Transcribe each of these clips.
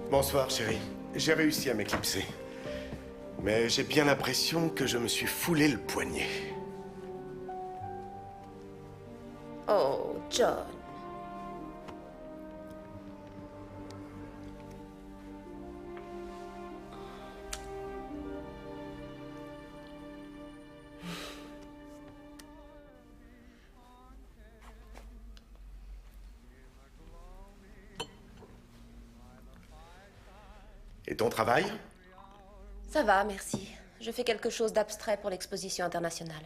Bonsoir, chérie. J'ai réussi à m'éclipser. Mais j'ai bien l'impression que je me suis foulé le poignet. Oh, John. Et ton travail? Ça va, merci. Je fais quelque chose d'abstrait pour l'exposition internationale.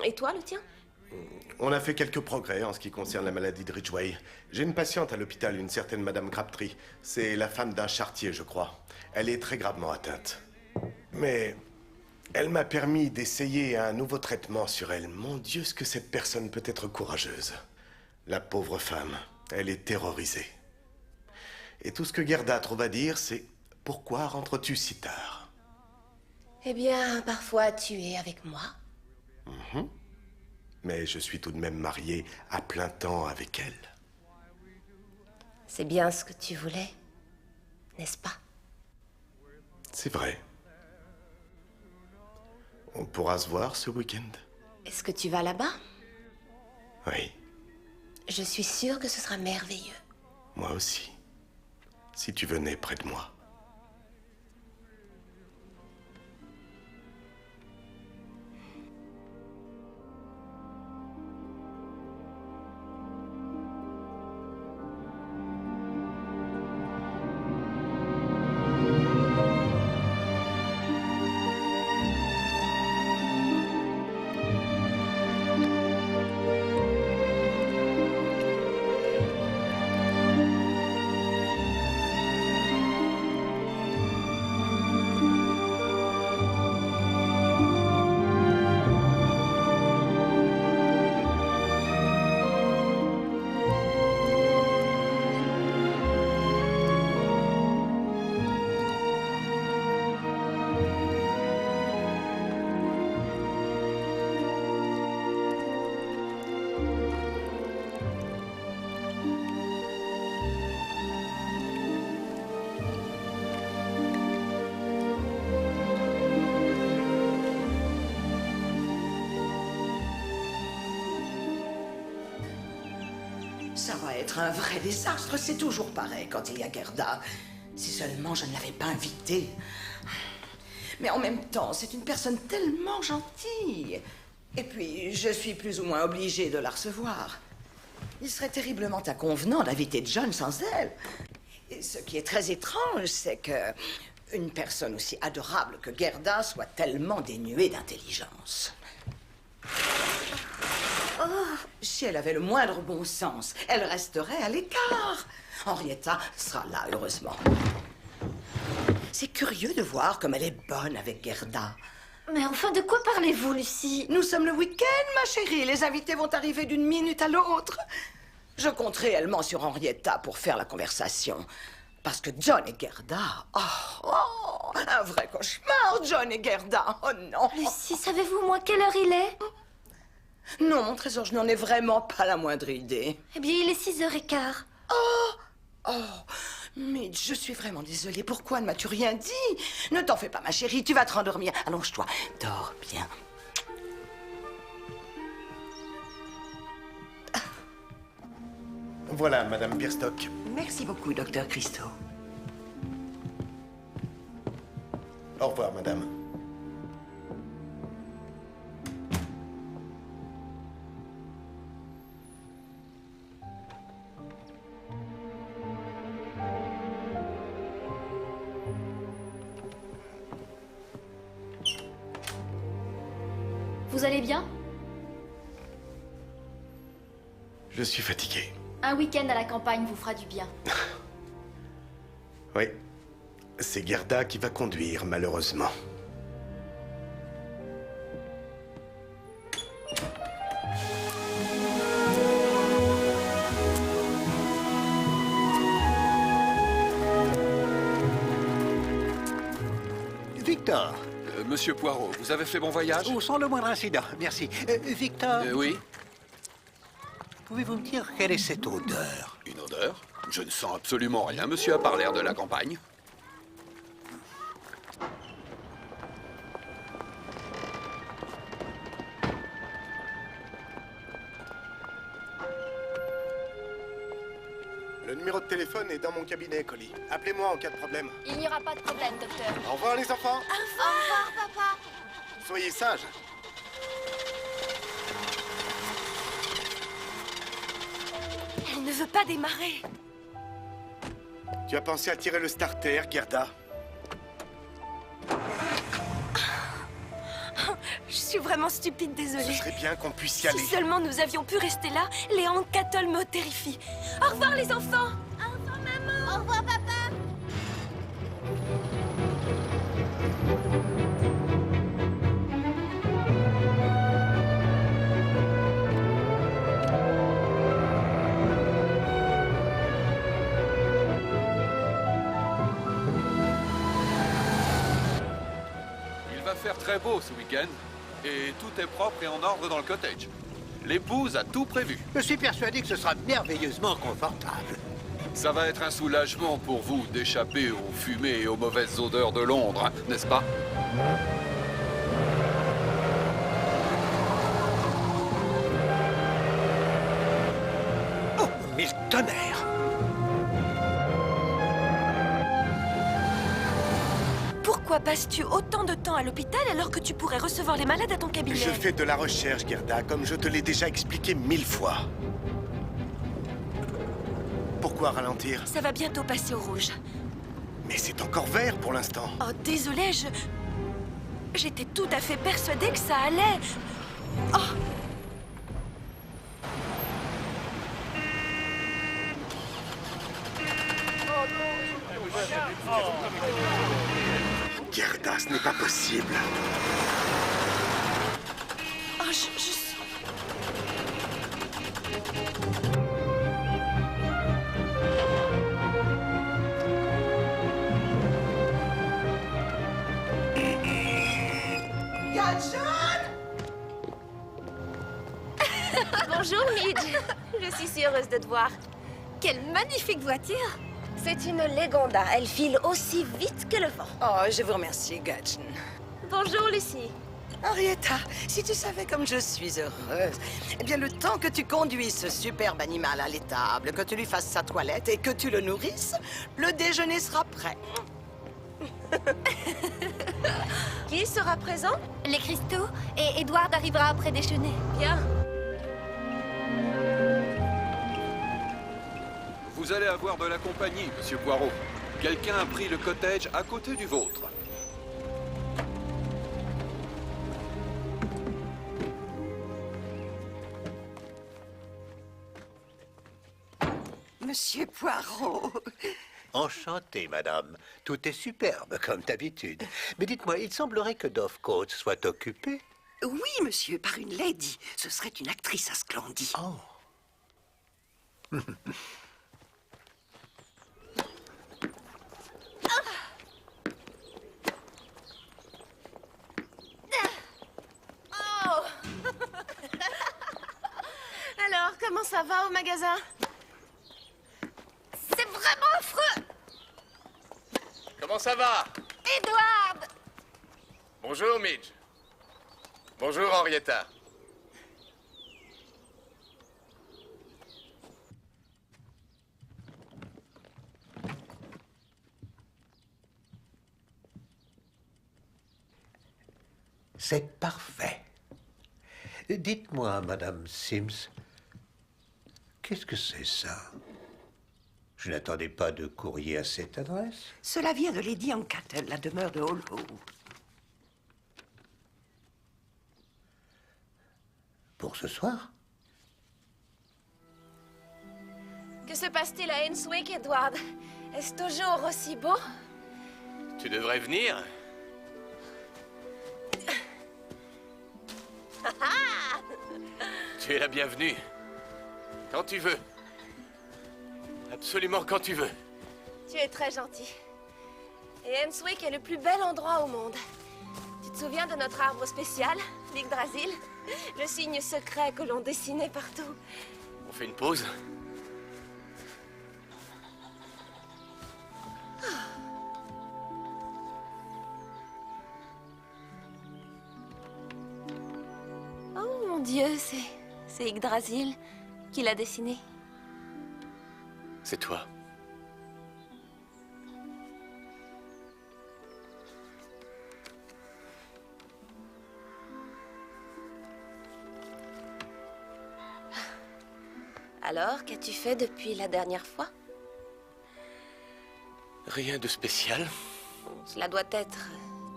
Et toi, le tien? On a fait quelques progrès en ce qui concerne la maladie de Ridgway. J'ai une patiente à l'hôpital, une certaine Madame Crabtree. C'est la femme d'un charretier, je crois. Elle est très gravement atteinte. Mais elle m'a permis d'essayer un nouveau traitement sur elle. Mon Dieu, ce que cette personne peut être courageuse. La pauvre femme, elle est terrorisée. Et tout ce que Gerda trouve à dire, c'est « Pourquoi rentres-tu si tard ?» Eh bien, parfois tu es avec moi. Mais je suis tout de même marié à plein temps avec elle. C'est bien ce que tu voulais, n'est-ce pas? C'est vrai. On pourra se voir ce week-end? Est-ce que tu vas là-bas? Oui, Je suis sûre que ce sera merveilleux. moi aussi. Si tu venais près de moi. Ça va être un vrai désastre, c'est toujours pareil quand il y a Gerda. Si seulement je ne l'avais pas invitée. Mais en même temps, c'est une personne tellement gentille. Et puis, je suis plus ou moins obligée de la recevoir. Il serait terriblement inconvenant d'inviter John sans elle. Et ce qui est très étrange, c'est que une personne aussi adorable que Gerda soit tellement dénuée d'intelligence. Si elle avait le moindre bon sens, elle resterait à l'écart. Henrietta sera là, heureusement. C'est curieux de voir comme elle est bonne avec Gerda. Mais enfin, de quoi parlez-vous, Lucie? Nous sommes le week-end, ma chérie. Les invités vont arriver d'une minute à l'autre. Je compte réellement sur Henrietta pour faire la conversation. Parce que John et Gerda... Oh, un vrai cauchemar, John et Gerda. Oh non. Lucie, savez-vous, moi, quelle heure il est? Non, mon trésor, je n'en ai vraiment pas la moindre idée. Eh bien, il est 6h15. Oh, mais je suis vraiment désolée. Pourquoi ne m'as-tu rien dit? Ne t'en fais pas, ma chérie, tu vas te rendormir. Allonge-toi, dors bien. Voilà, Madame Birstock. Merci beaucoup, docteur Christo. Au revoir, Madame. Vous allez bien? Je suis fatigué. Un week-end à la campagne vous fera du bien. Oui. C'est Gerda qui va conduire, malheureusement. Victor. Monsieur Poirot, vous avez fait bon voyage? Oh, sans le moindre incident, merci. Victor, Oui. pouvez-vous me dire quelle est cette odeur? Une odeur? Je ne sens absolument rien, monsieur, à part l'air de la campagne. Le numéro de téléphone est dans mon cabinet, Collie. Appelez-moi en cas de problème. Il n'y aura pas de problème, docteur. Au revoir, les enfants. Au revoir, papa. Soyez sages. Elle ne veut pas démarrer. Tu as pensé à tirer le starter, Gerda? Je suis vraiment stupide, Ce désolée. serait bien qu'on puisse y aller. Si seulement nous avions pu rester là, les Hank-Cattle me terrifient. Au revoir, les enfants. Au revoir, maman. Au revoir, papa. Il va faire très beau ce week-end. Et tout est propre et en ordre dans le cottage. L'épouse a tout prévu. Je suis persuadé que ce sera merveilleusement confortable. Ça va être un soulagement pour vous d'échapper aux fumées et aux mauvaises odeurs de Londres, n'est-ce pas? Oh, mille tonnerres! Pourquoi passes-tu autant de temps à l'hôpital alors que tu pourrais recevoir les malades à ton cabinet? Je fais de la recherche, Gerda, comme je te l'ai déjà expliqué 1000 fois. Pourquoi ralentir? Ça va bientôt passer au rouge. Mais c'est encore vert pour l'instant. Oh, désolée, j'étais tout à fait persuadée que ça allait. Oh! Gerda, ce n'est pas possible. Oh, je suis... Bonjour, Midge. Je suis si heureuse de te voir. Quelle magnifique voiture. C'est une Legonda. Elle file aussi vite que le vent. Oh, je vous remercie, Gudgeon. Bonjour, Lucie. Henrietta, si tu savais comme je suis heureuse. Eh bien, le temps que tu conduises ce superbe animal à l'étable, que tu lui fasses sa toilette et que tu le nourrisses, le déjeuner sera prêt. Qui sera présent? Les cristaux et Edward arrivera après déjeuner. Bien. Vous allez avoir de la compagnie, monsieur Poirot. Quelqu'un a pris le cottage à côté du vôtre. Monsieur Poirot. Enchanté, madame. Tout est superbe, comme d'habitude. Mais dites-moi, il semblerait que Dovecote soit occupé. Oui, monsieur, par une lady. Ce serait une actrice à Sclandy. Oh. Oh! Alors, comment ça va au magasin? C'est vraiment affreux. Comment ça va? Edward. Bonjour, Midge. Bonjour, Henrietta. C'est parfait. Dites-moi, madame Sims, qu'est-ce que c'est ça? Je n'attendais pas de courrier à cette adresse. Cela vient de Lady Hank-Cattle, la demeure de Hollow. Pour ce soir? Que se passe-t-il à Henswick, Edward? Est-ce toujours aussi beau? Tu devrais venir. Tu es la bienvenue. Quand tu veux. Absolument quand tu veux. Tu es très gentil. Et Henswick est le plus bel endroit au monde. Tu te souviens de notre arbre spécial, l'Yggdrasil? Le signe secret que l'on dessinait partout. On fait une pause. Oh mon Dieu, c'est Yggdrasil qui l'a dessiné. C'est toi. Alors, qu'as-tu fait depuis la dernière fois? Rien de spécial. Cela doit être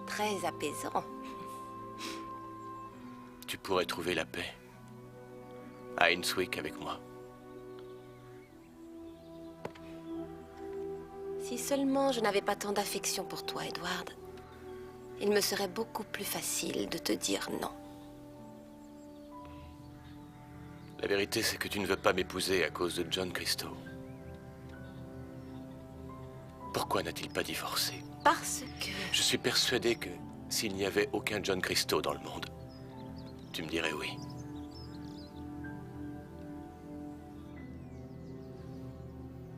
très apaisant. Tu pourrais trouver la paix. À Innswick avec moi. Si seulement je n'avais pas tant d'affection pour toi, Edward, il me serait beaucoup plus facile de te dire non. La vérité, c'est que tu ne veux pas m'épouser à cause de John Christo. Pourquoi n'a-t-il pas divorcé? Parce que... Je suis persuadé que s'il n'y avait aucun John Christo dans le monde, tu me dirais oui.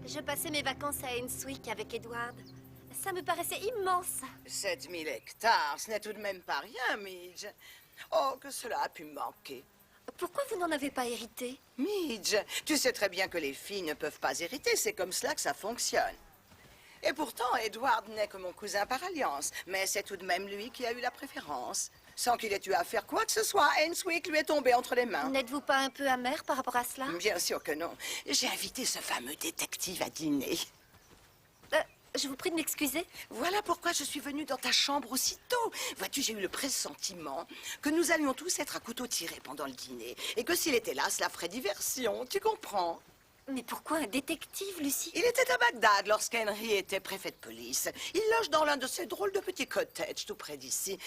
Je passais mes vacances à Innswick avec Edward. Ça me paraissait immense. 7000 hectares, ce n'est tout de même pas rien, Midge. Oh, que cela a pu me manquer. Pourquoi vous n'en avez pas hérité? Midge, tu sais très bien que les filles ne peuvent pas hériter, c'est comme cela que ça fonctionne. Et pourtant, Edward n'est que mon cousin par alliance, mais c'est tout de même lui qui a eu la préférence. Sans qu'il ait eu à faire quoi que ce soit, Innswick lui est tombé entre les mains. N'êtes-vous pas un peu amer par rapport à cela? Bien sûr que non. J'ai invité ce fameux détective à dîner. Je vous prie de m'excuser. Voilà pourquoi je suis venue dans ta chambre aussitôt. Vois-tu, j'ai eu le pressentiment que nous allions tous être à couteau tiré pendant le dîner. Et que s'il était là, cela ferait diversion, tu comprends? Mais pourquoi un détective, Lucie? Il était à Bagdad lorsqu'Henry était préfet de police. Il loge dans l'un de ces drôles de petits cottages tout près d'ici.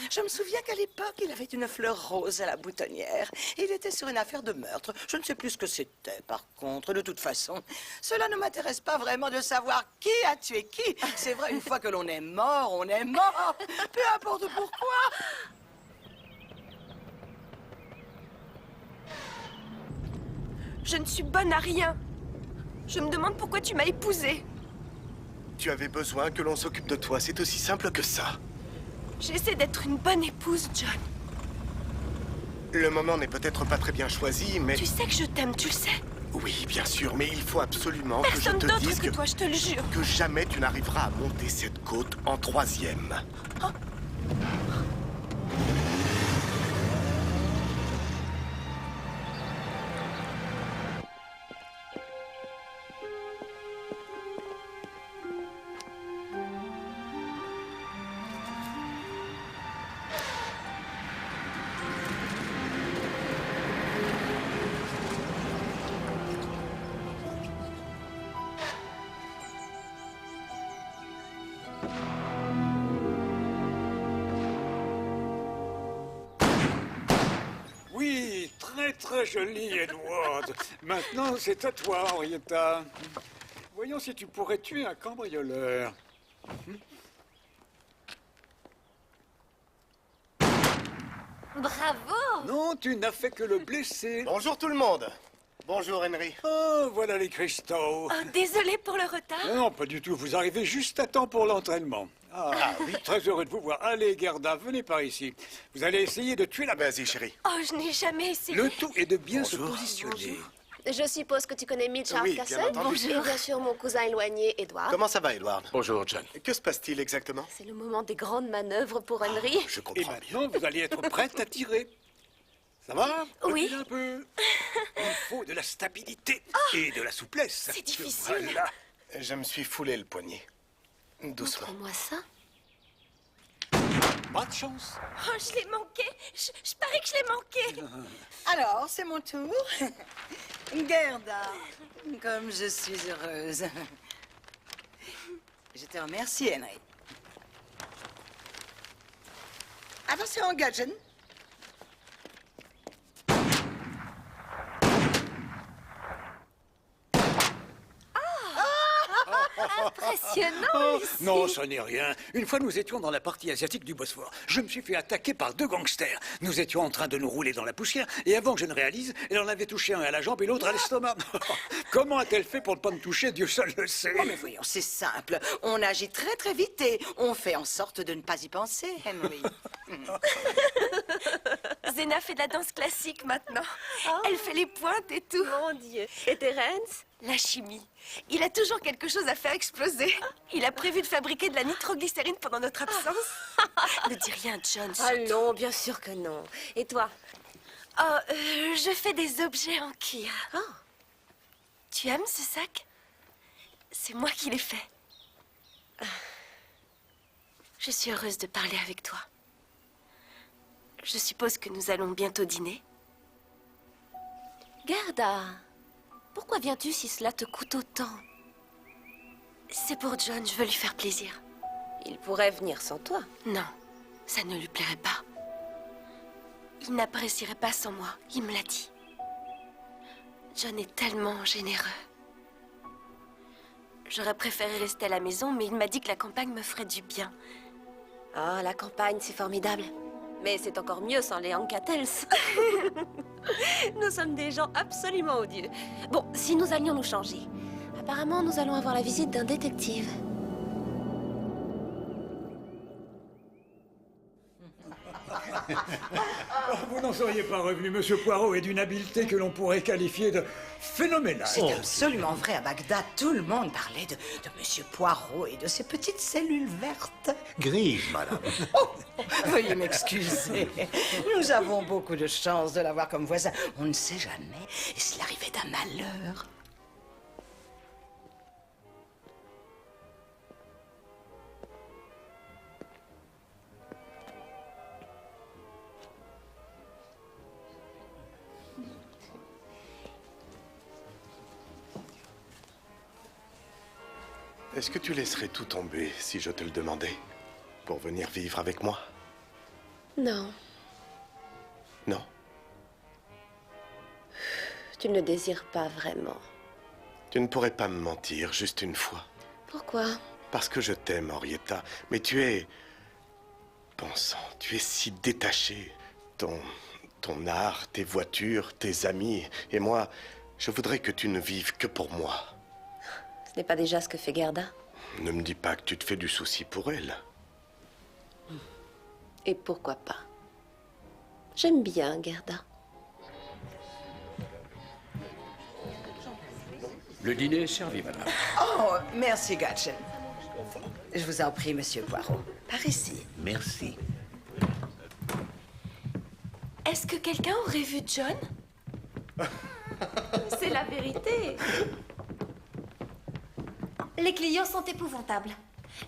Je me souviens qu'à l'époque, il avait une fleur rose à la boutonnière. Il était sur une affaire de meurtre. Je ne sais plus ce que c'était, par contre. De toute façon, cela ne m'intéresse pas vraiment de savoir qui a tué qui. C'est vrai, une fois que l'on est mort, on est mort. Peu importe pourquoi. Je ne suis bonne à rien. Je me demande pourquoi tu m'as épousée. Tu avais besoin que l'on s'occupe de toi, c'est aussi simple que ça. J'essaie d'être une bonne épouse, John. Le moment n'est peut-être pas très bien choisi, mais... Tu sais que je t'aime, tu le sais. Oui, bien sûr, mais il faut absolument que je Personne te d'autre dise que toi, je te le jure. que jamais tu n'arriveras à monter cette côte en 3e. Oui, très très joli, Edward. Maintenant, c'est à toi, Henrietta. Voyons si tu pourrais tuer un cambrioleur. Bravo! Non, tu n'as fait que le blesser. Bonjour tout le monde. Bonjour Henry. Oh, voilà les cristaux. Oh, désolée pour le retard. Non, pas du tout. Vous arrivez juste à temps pour l'entraînement. Ah oui, très heureux de vous voir. Allez, Gerda, venez par ici. Vous allez essayer de tuer la bête. Vas-y chérie. Oh, je n'ai jamais essayé. Le tout est de bien se Bonjour. positionner. Je suppose que tu connais Mitch Oui, bien Hardcastle. entendu. Et bien sûr mon cousin éloigné, Edward. Comment ça va Edward? Bonjour, John. Que se passe-t-il exactement? C'est le moment des grandes manœuvres pour Henry. Je Et comprends bien. maintenant, vous allez être prête à tirer. Ça va? Oui. Reculez un peu. Il faut de la stabilité et de la souplesse. C'est difficile. Voilà. Je me suis foulé le poignet. Doucement. Montre-moi ça. Pas de chance. Oh, je l'ai manqué. Je parie que je l'ai manqué. Alors, c'est mon tour. Gerda, comme je suis heureuse. Je te remercie, Henry. Attention, Gudgeon. impressionnant ici. Non, ce n'est rien. Une fois, nous étions dans la partie asiatique du Bosphore. Je me suis fait attaquer par 2 gangsters. Nous étions en train de nous rouler dans la poussière, et avant que je ne réalise, elle en avait touché un à la jambe et l'autre à l'estomac. Comment a-t-elle fait pour ne pas me toucher? Dieu seul le sait. Oh, mais voyons, c'est simple. On agit très très vite et on fait en sorte de ne pas y penser, Henry. Zena fait de la danse classique maintenant. Elle fait les pointes et tout. Mon Dieu. Et Terence? La chimie. Il a toujours quelque chose à faire exploser. Il a prévu de fabriquer de la nitroglycérine pendant notre absence. Ne dis rien, John. Ah non, bien sûr que non. Et toi? Je fais des objets en cuir. Oh. Tu aimes ce sac? C'est moi qui l'ai fait. Je suis heureuse de parler avec toi. Je suppose que nous allons bientôt dîner. Gerda, pourquoi viens-tu si cela te coûte autant? C'est pour John, je veux lui faire plaisir. Il pourrait venir sans toi. Non, ça ne lui plairait pas. Il n'apprécierait pas sans moi, il me l'a dit. John est tellement généreux. J'aurais préféré rester à la maison, mais il m'a dit que la campagne me ferait du bien. Ah, la campagne, c'est formidable. Mais c'est encore mieux sans les Hankatels. Nous sommes des gens absolument odieux. Bon, si nous allions nous changer. Apparemment, nous allons avoir la visite d'un détective. Vous n'en seriez pas revenu. Monsieur Poirot est d'une habileté que l'on pourrait qualifier de phénoménale. C'est absolument vrai. À Bagdad, tout le monde parlait de Monsieur Poirot et de ses petites cellules vertes. Grise, madame. Veuillez m'excuser. Nous avons beaucoup de chance de l'avoir comme voisin. On ne sait jamais. Et s'il arrivait d'un malheur? Est-ce que tu laisserais tout tomber si je te le demandais? Pour venir vivre avec moi? Non, Non? tu ne le désires pas vraiment. Tu ne pourrais pas me mentir juste une fois. Pourquoi? Parce que je t'aime, Henrietta. Mais tu es... Bon sang, tu es si détachée. Ton art, tes voitures, tes amis. Et moi, je voudrais que tu ne vives que pour moi. Ce n'est pas déjà ce que fait Gerda? Ne me dis pas que tu te fais du souci pour elle. Et pourquoi pas? J'aime bien Gerda. Le dîner est servi, madame. Oh, merci, Gatchen. Je vous en prie, Monsieur Poirot. Par ici. Merci. Est-ce que quelqu'un aurait vu John? C'est la vérité. Les clients sont épouvantables.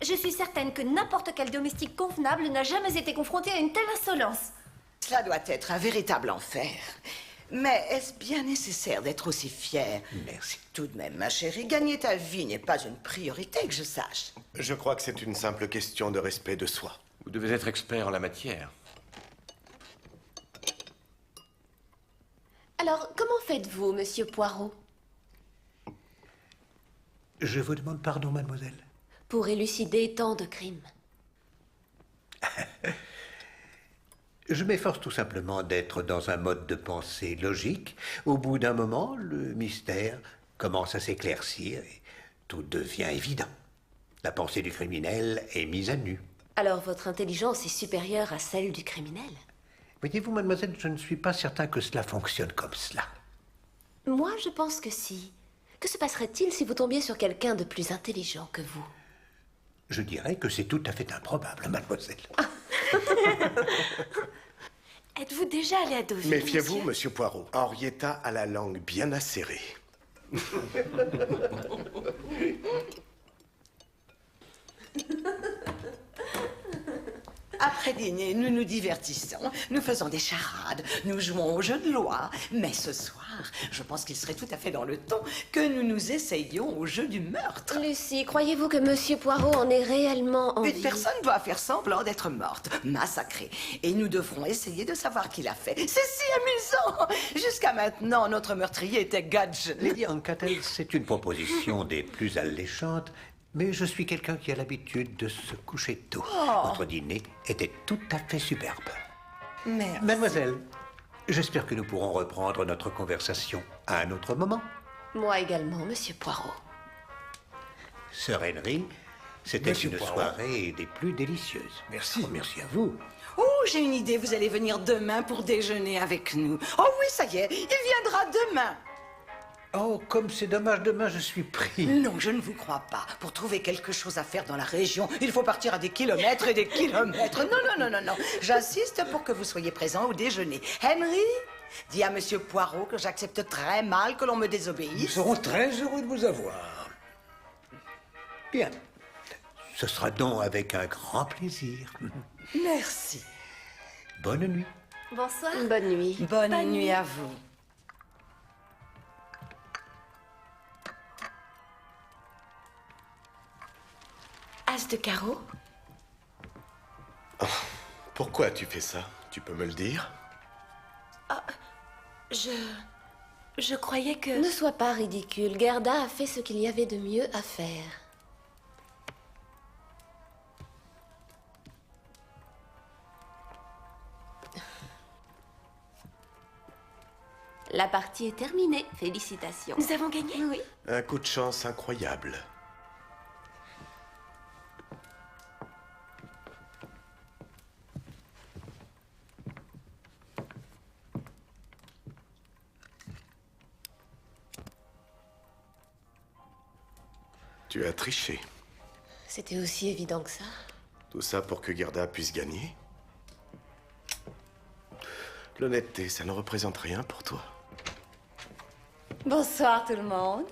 Je suis certaine que n'importe quel domestique convenable n'a jamais été confronté à une telle insolence. Cela doit être un véritable enfer. Mais est-ce bien nécessaire d'être aussi fière? Merci. Tout de même, ma chérie, gagner ta vie n'est pas une priorité que je sache. Je crois que c'est une simple question de respect de soi. Vous devez être expert en la matière. Alors, comment faites-vous, Monsieur Poirot? Je vous demande pardon, mademoiselle. Pour élucider tant de crimes. Je m'efforce tout simplement d'être dans un mode de pensée logique. Au bout d'un moment, le mystère commence à s'éclaircir et tout devient évident. La pensée du criminel est mise à nu. Alors, votre intelligence est supérieure à celle du criminel? Voyez-vous, mademoiselle, je ne suis pas certain que cela fonctionne comme cela. Moi, je pense que si. Que se passerait-il si vous tombiez sur quelqu'un de plus intelligent que vous? Je dirais que c'est tout à fait improbable, mademoiselle. Êtes-vous déjà allé à Deauville? Méfiez-vous, Monsieur Poirot. Henrietta a la langue bien acérée. Après dîner, nous nous divertissons, nous faisons des charades, nous jouons au jeu de loi. Mais ce soir, je pense qu'il serait tout à fait dans le ton que nous nous essayions au jeu du meurtre. Lucie, croyez-vous que Monsieur Poirot en est réellement envie? Une personne doit faire semblant d'être morte, massacrée. Et nous devrons essayer de savoir qui l'a fait. C'est si amusant! Jusqu'à maintenant, notre meurtrier était Gudgeon. Lady Ancatel, c'est une proposition des plus alléchantes, Mais je suis quelqu'un qui a l'habitude de se coucher tôt. Votre dîner était tout à fait superbe. Merci. Mademoiselle, j'espère que nous pourrons reprendre notre conversation à un autre moment. Moi également, Monsieur Poirot. Sœur Henry, c'était Monsieur une Poirot. soirée des plus délicieuses. Merci. Oh, merci à vous. Oh, j'ai une idée, vous allez venir demain pour déjeuner avec nous. Oh oui, ça y est, il viendra demain. Oh, comme c'est dommage, demain je suis pris. Non, je ne vous crois pas. Pour trouver quelque chose à faire dans la région, il faut partir à des kilomètres et des kilomètres. Non. J'insiste pour que vous soyez présent au déjeuner. Henry, dis à Monsieur Poirot que j'accepte très mal que l'on me Nous désobéisse. serons très heureux de vous avoir. Bien. Ce sera donc avec un grand plaisir. Merci. Bonne nuit. Bonsoir. Bonne nuit. Bonne nuit à vous. As de carreau? Pourquoi tu fais ça? Tu peux me le dire? Je croyais que... Ne sois pas ridicule. Gerda a fait ce qu'il y avait de mieux à faire. La partie est terminée. Félicitations. Nous avons gagné? Oui. Un coup de chance incroyable. Tu as triché. C'était aussi évident que ça. Tout ça pour que Gerda puisse gagner? L'honnêteté, ça ne représente rien pour toi. Bonsoir tout le monde.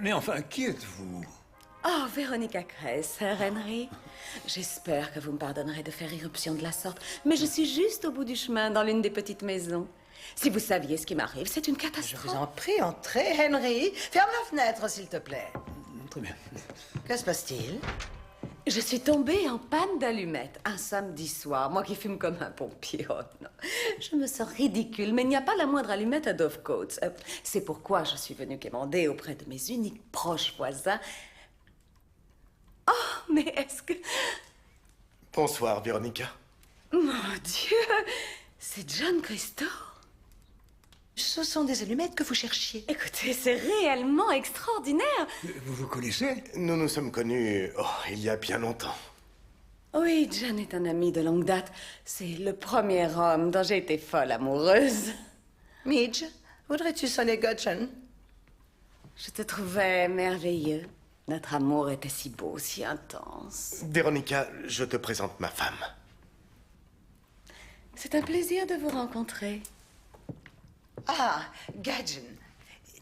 Mais enfin, qui êtes-vous? Oh, Véronica Kress, Sir Henry. J'espère que vous me pardonnerez de faire irruption de la sorte, mais je suis juste au bout du chemin dans l'une des petites maisons. Si vous saviez ce qui m'arrive, c'est une Je catastrophe. vous en prie, entrez, Henry. Ferme la fenêtre, s'il te plaît. Très bien. Que se passe-t-il? Je suis tombée en panne d'allumettes un samedi soir, moi qui fume comme un pompier. Oh non, je me sens ridicule, mais il n'y a pas la moindre allumette à Dovecote. C'est pourquoi je suis venue quémander auprès de mes uniques proches voisins. Oh, mais est-ce que... Bonsoir, Véronica. Mon Dieu, c'est John Christo. Ce sont des allumettes que vous cherchiez. Écoutez, c'est réellement extraordinaire. Vous vous connaissez? Nous nous sommes connus, il y a bien longtemps. Oui, John est un ami de longue date. C'est le premier homme dont j'ai été folle amoureuse. Midge, voudrais-tu sonner Gudgeon? Je te trouvais merveilleux. Notre amour était si beau, si intense. Véronica, je te présente ma femme. C'est un plaisir de vous rencontrer. Ah, Gudgeon,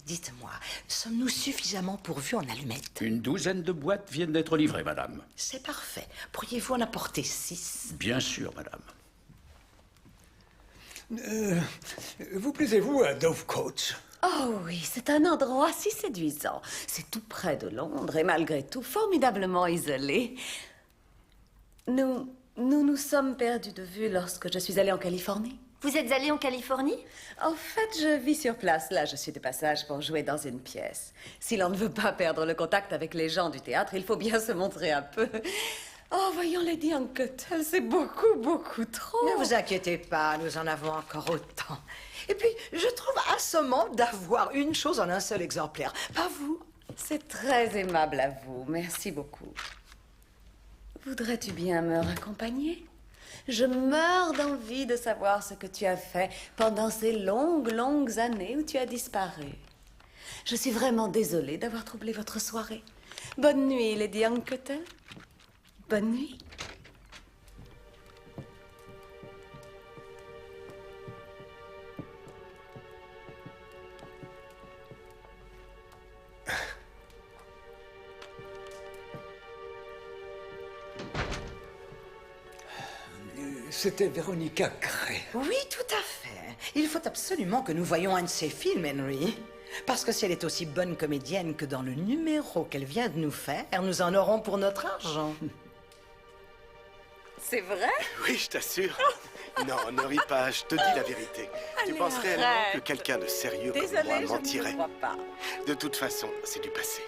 dites-moi, sommes-nous suffisamment pourvus en allumettes? Une douzaine de boîtes viennent d'être livrées, madame. C'est parfait. Pourriez-vous en apporter 6? Bien sûr, madame. Vous plaisez-vous à Dovecote? Oh oui, c'est un endroit si séduisant. C'est tout près de Londres et malgré tout formidablement isolé. Nous sommes perdus de vue lorsque je suis allée en Californie. Vous êtes allé en Californie? En fait, je vis sur place. Là, je suis de passage pour jouer dans une pièce. Si l'on ne veut pas perdre le contact avec les gens du théâtre, il faut bien se montrer un peu. Oh, voyons Lady Uncle, c'est beaucoup, beaucoup trop. Ne vous inquiétez pas, nous en avons encore autant. Et puis, je trouve assommant d'avoir une chose en un seul exemplaire. Pas vous? C'est très aimable à vous. Merci beaucoup. Voudrais-tu bien me raccompagner? Je meurs d'envie de savoir ce que tu as fait pendant ces longues, longues années où tu as disparu. Je suis vraiment désolée d'avoir troublé votre soirée. Bonne nuit, Lady Uncle. Bonne nuit. C'était Véronica Kress. Oui, tout à fait. Il faut absolument que nous voyions un de ses films, Henry. Parce que si elle est aussi bonne comédienne que dans le numéro qu'elle vient de nous faire, nous en aurons pour notre argent. C'est vrai? Oui, je t'assure. Non, ne ris pas, je te dis la vérité. Tu Allez, penses réellement arrête. que quelqu'un de sérieux comme Désolée, moi je ne mentirait? le crois pas. De toute façon, c'est du passé.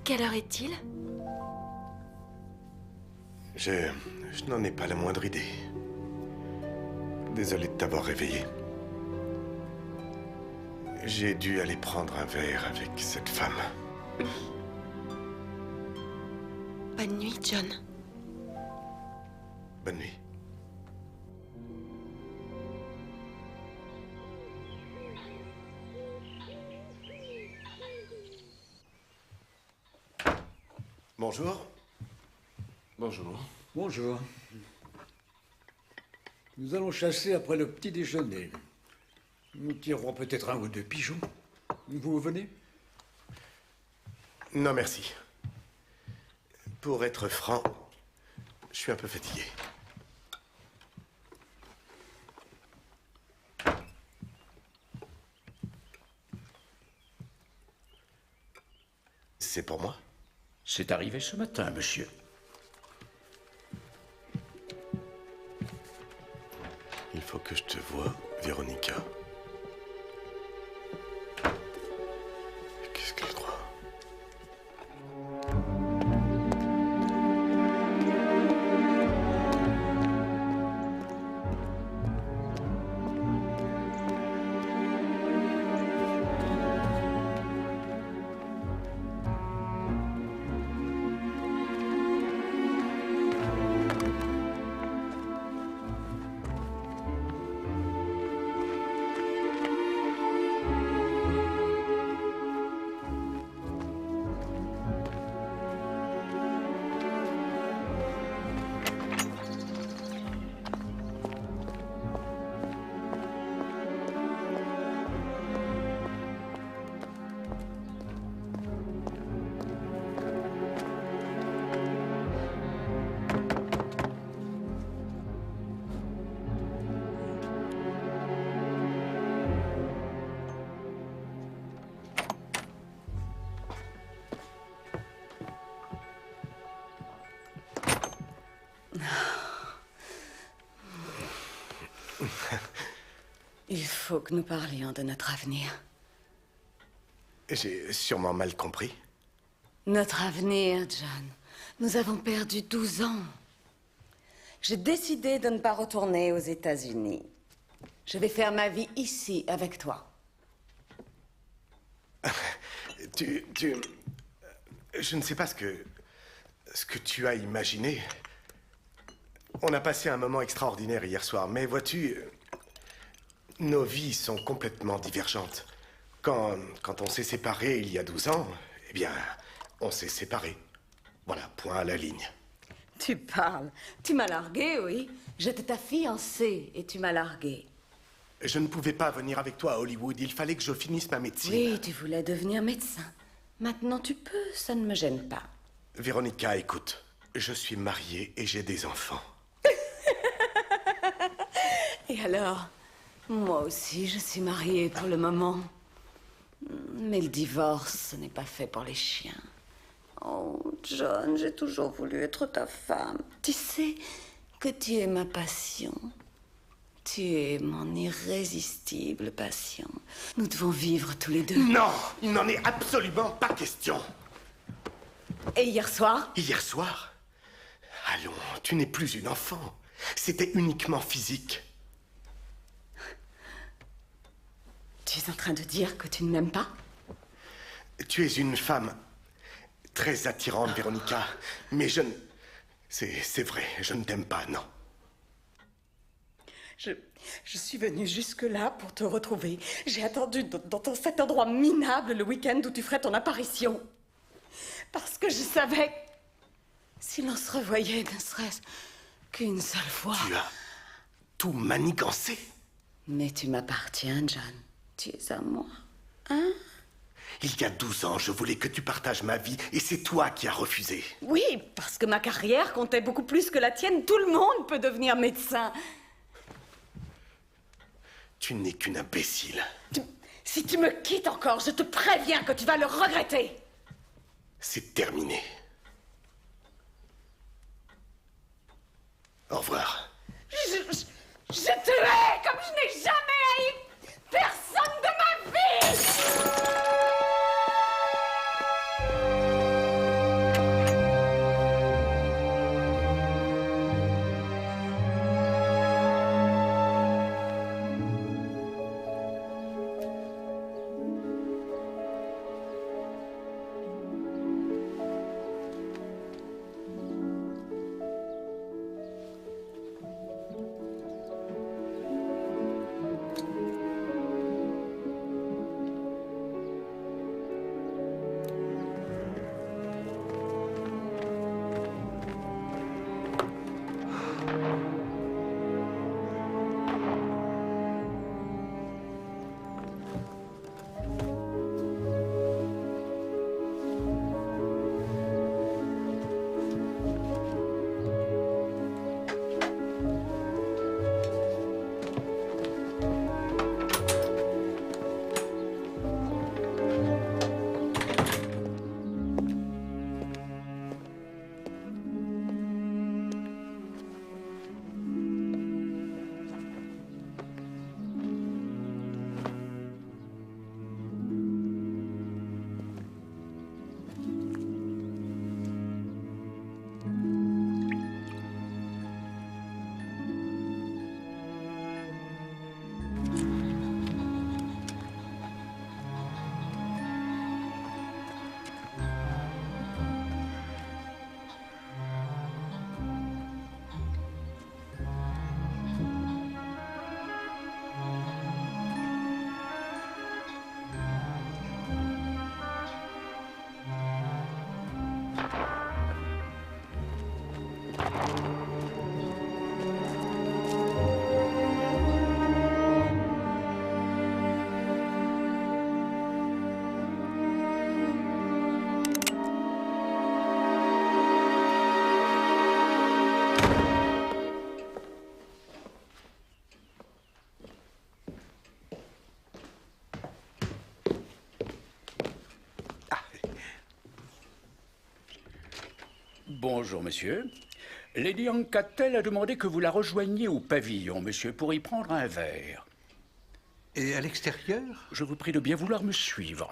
Quelle heure est-il? Je n'en ai pas la moindre idée. Désolé de t'avoir réveillé. J'ai dû aller prendre un verre avec cette femme. Bonne nuit, John. Bonne nuit. Bonjour. Bonjour. Bonjour. Nous allons chasser après le petit déjeuner. Nous tirerons peut-être un ou deux pigeons. Vous venez? Non, merci. Pour être franc, je suis un peu fatigué. C'est pour moi? C'est arrivé ce matin, monsieur. Il faut que je te voie, Véronica. Qu'est-ce qu'elle croit? Il faut que nous parlions de notre avenir. J'ai sûrement mal compris. Notre avenir, John. Nous avons perdu 12 ans. J'ai décidé de ne pas retourner aux États-Unis. Je vais faire ma vie ici, avec toi. Je ne sais pas ce que tu as imaginé. On a passé un moment extraordinaire hier soir, mais vois-tu, nos vies sont complètement divergentes. Quand on s'est séparés il y a 12 ans, eh bien, on s'est séparés. Voilà, point à la ligne. Tu parles. Tu m'as largué, oui. J'étais ta fiancée et tu m'as largué. Je ne pouvais pas venir avec toi à Hollywood. Il fallait que je finisse ma médecine. Oui, tu voulais devenir médecin. Maintenant tu peux, ça ne me gêne pas. Véronica, écoute. Je suis marié et j'ai des enfants. Et alors? Moi aussi, je suis mariée pour le moment. Mais le divorce, ce n'est pas fait pour les chiens. Oh, John, j'ai toujours voulu être ta femme. Tu sais que tu es ma passion. Tu es mon irrésistible passion. Nous devons vivre tous les deux. Non, il n'en est absolument pas question. Et hier soir? Hier soir? Allons, tu n'es plus une enfant. C'était uniquement physique. Tu es en train de dire que tu ne m'aimes pas? Tu es une femme très attirante, Véronica. Mais je ne... C'est vrai, je ne t'aime pas, non. Je suis venue jusque-là pour te retrouver. J'ai attendu dans cet endroit minable le week-end où tu ferais ton apparition. Parce que je savais... Si l'on se revoyait, ne serait-ce qu'une seule fois... Tu as tout manigancé. Mais tu m'appartiens, John. Tu es à moi. Hein? Il y a 12 ans, je voulais que tu partages ma vie, et c'est toi qui as refusé. Oui, parce que ma carrière comptait beaucoup plus que la tienne. Tout le monde peut devenir médecin. Tu n'es qu'une imbécile. Si tu me quittes encore, je te préviens que tu vas le regretter. C'est terminé. Au revoir. Je te hais comme je n'ai jamais haï personne de ma vie. Bonjour, monsieur. Lady Ancatel a demandé que vous la rejoigniez au pavillon, monsieur, pour y prendre un verre. Et à l'extérieur? Je vous prie de bien vouloir me suivre.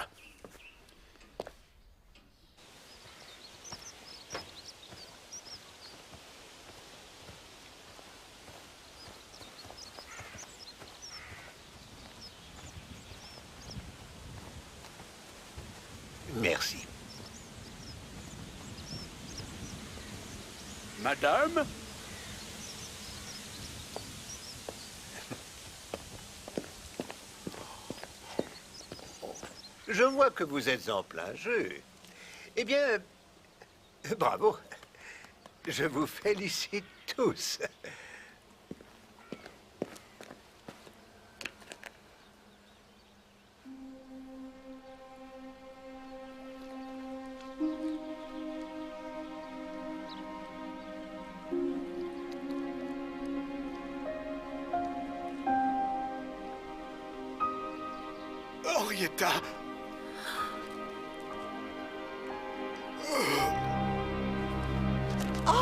Merci. Madame? Je vois que vous êtes en plein jeu. Eh bien, bravo. Je vous félicite tous. Henrietta!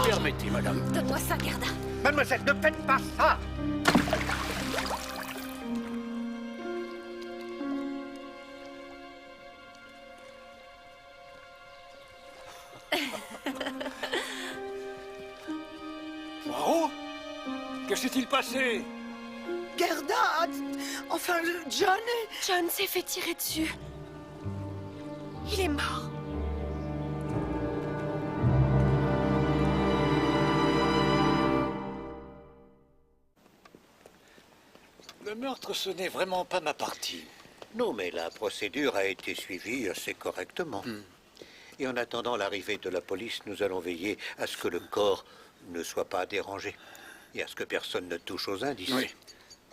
Permettez, madame. Donne-moi ça, Gerda. Mademoiselle, ne faites pas ça! Poirot? Que s'est-il passé? Gerda! Enfin, John John s'est fait tirer dessus. Il est mort. Le meurtre, ce n'est vraiment pas ma partie. Non, mais la procédure a été suivie assez correctement. Et en attendant l'arrivée de la police, nous allons veiller à ce que le corps ne soit pas dérangé et à ce que personne ne touche aux indices. Oui.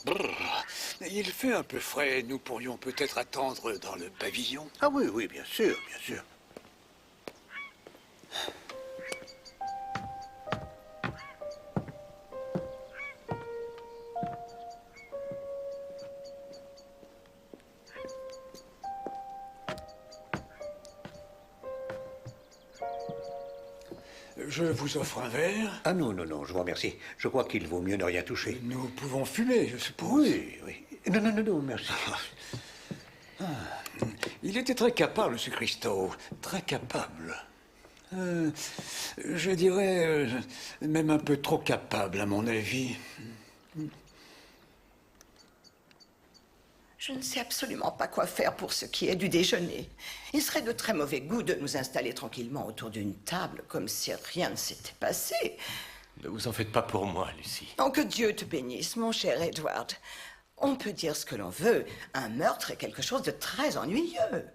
Brrr. Il fait un peu frais. Nous pourrions peut-être attendre dans le pavillon. Ah oui, oui, bien sûr, bien sûr. Je vous offre un verre. Ah non, non, non, je vous remercie. Je crois qu'il vaut mieux ne rien toucher. Nous pouvons fumer, je suppose. Oui, oui. Non, non, non, non, merci. Il était très capable, ce Christo. Très capable. Je dirais même un peu trop capable, à mon avis. Je ne sais absolument pas quoi faire pour ce qui est du déjeuner. Il serait de très mauvais goût de nous installer tranquillement autour d'une table, comme si rien ne s'était passé. Ne vous en faites pas pour moi, Lucie. Oh, que Dieu te bénisse, mon cher Edward. On peut dire ce que l'on veut. Un meurtre est quelque chose de très ennuyeux.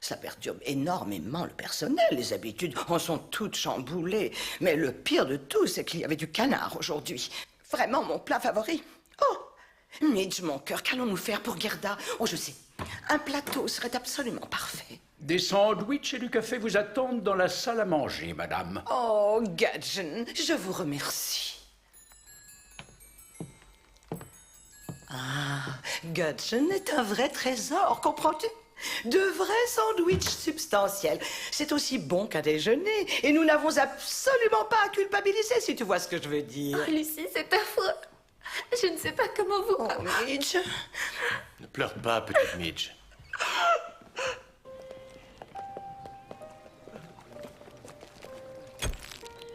Cela perturbe énormément le personnel. Les habitudes en sont toutes chamboulées. Mais le pire de tout, c'est qu'il y avait du canard aujourd'hui. Vraiment mon plat favori. Oh, Midge, mon cœur, qu'allons-nous faire pour Gerda? Oh, je sais. Un plateau serait absolument parfait. Des sandwichs et du café vous attendent dans la salle à manger, madame. Oh, Gudgeon, je vous remercie. Ah, Gudgeon est un vrai trésor, comprends-tu? De vrais sandwichs substantiels. C'est aussi bon qu'un déjeuner. Et nous n'avons absolument pas à culpabiliser, si tu vois ce que je veux dire. Oh, Lucie, c'est affreux. Je ne sais pas comment vous... Oh, Midge. Ne pleure pas, petite Midge.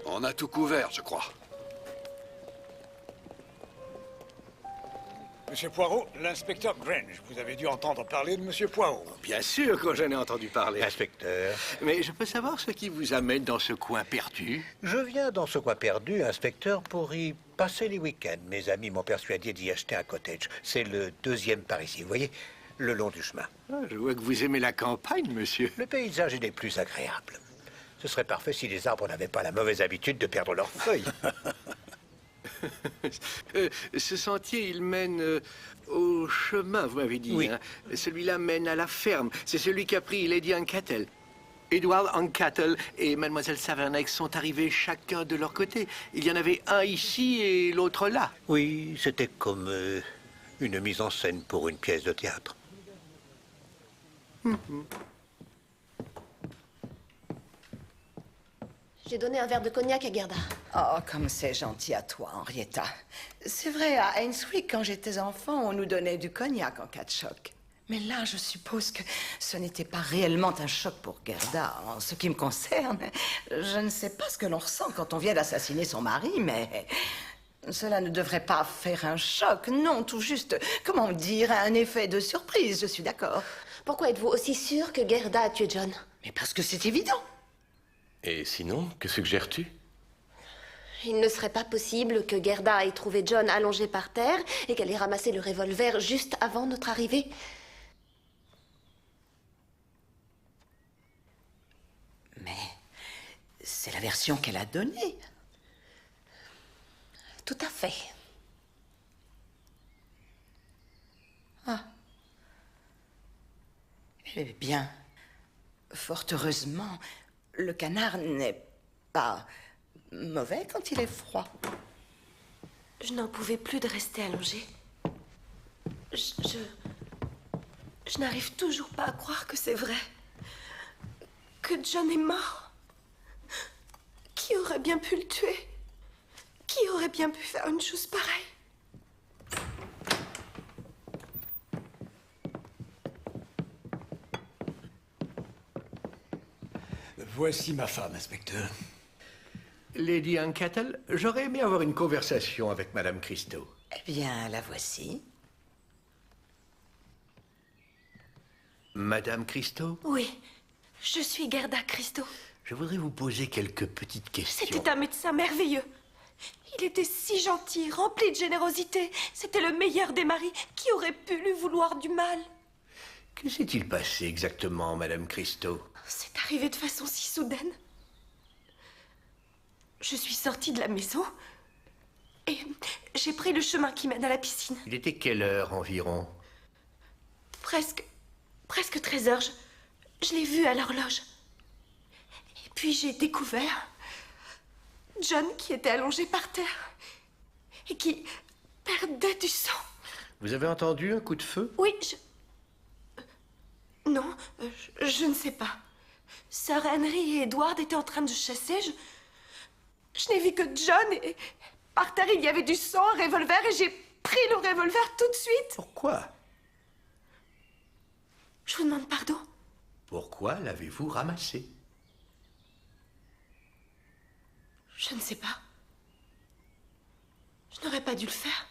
On a tout couvert, je crois. Monsieur Poirot, l'inspecteur Grange. Vous avez dû entendre parler de Monsieur Poirot. Bien sûr que j'en ai entendu parler. Inspecteur. Mais je peux savoir ce qui vous amène dans ce coin perdu? Je viens dans ce coin perdu, inspecteur, pour y passer les week-ends. Mes amis m'ont persuadé d'y acheter un cottage. C'est le 2e par ici, vous voyez, le long du chemin. Ah, je vois que vous aimez la campagne, monsieur. Le paysage est des plus agréables. Ce serait parfait si les arbres n'avaient pas la mauvaise habitude de perdre leurs feuilles. Ce sentier, il mène au chemin, vous m'avez dit. Oui. Hein. Celui-là mène à la ferme. C'est celui qu'a pris Lady Uncattle. Edward Uncattle et Mademoiselle Savernex sont arrivés chacun de leur côté. Il y en avait un ici et l'autre là. Oui, c'était comme une mise en scène pour une pièce de théâtre. J'ai donné un verre de cognac à Gerda. Oh, comme c'est gentil à toi, Henrietta. C'est vrai, à Ainswick, quand j'étais enfant, on nous donnait du cognac en cas de choc. Mais là, je suppose que ce n'était pas réellement un choc pour Gerda. En ce qui me concerne, je ne sais pas ce que l'on ressent quand on vient d'assassiner son mari, mais cela ne devrait pas faire un choc. Non, tout juste, comment dire, un effet de surprise, je suis d'accord. Pourquoi êtes-vous aussi sûr que Gerda a tué John? Mais parce que c'est évident. Et sinon, que suggères-tu? Il ne serait pas possible que Gerda ait trouvé John allongé par terre et qu'elle ait ramassé le revolver juste avant notre arrivée. Mais c'est la version qu'elle a donnée. Tout à fait. Ah. Eh bien, fort heureusement, le canard n'est pas mauvais quand il est froid. Je n'en pouvais plus de rester allongée. Je n'arrive toujours pas à croire que c'est vrai. Que John est mort. Qui aurait bien pu le tuer? Qui aurait bien pu faire une chose pareille? Voici ma femme, inspecteur. Lady Uncattle, j'aurais aimé avoir une conversation avec Madame Christo. Eh bien, la voici. Madame Christo, Oui, je suis Gerda Christo. je voudrais vous poser quelques petites questions. C'était un médecin merveilleux. Il était si gentil, rempli de générosité. C'était le meilleur des maris. Qui aurait pu lui vouloir du mal? Que s'est-il passé exactement, Madame Christo? C'est arrivé de façon si soudaine. Je suis sortie de la maison et j'ai pris le chemin qui mène à la piscine. Il était quelle heure environ? Presque 13 heures. Je l'ai vu à l'horloge. Et puis j'ai découvert John qui était allongé par terre et qui perdait du sang. Vous avez entendu un coup de feu? Oui, non, je ne sais pas. Sir Henry et Edward étaient en train de chasser. Je n'ai vu que John et par terre il y avait du sang, un revolver et j'ai pris le revolver tout de suite. Pourquoi? Je vous demande pardon. Pourquoi l'avez-vous ramassé? Je ne sais pas. Je n'aurais pas dû le faire.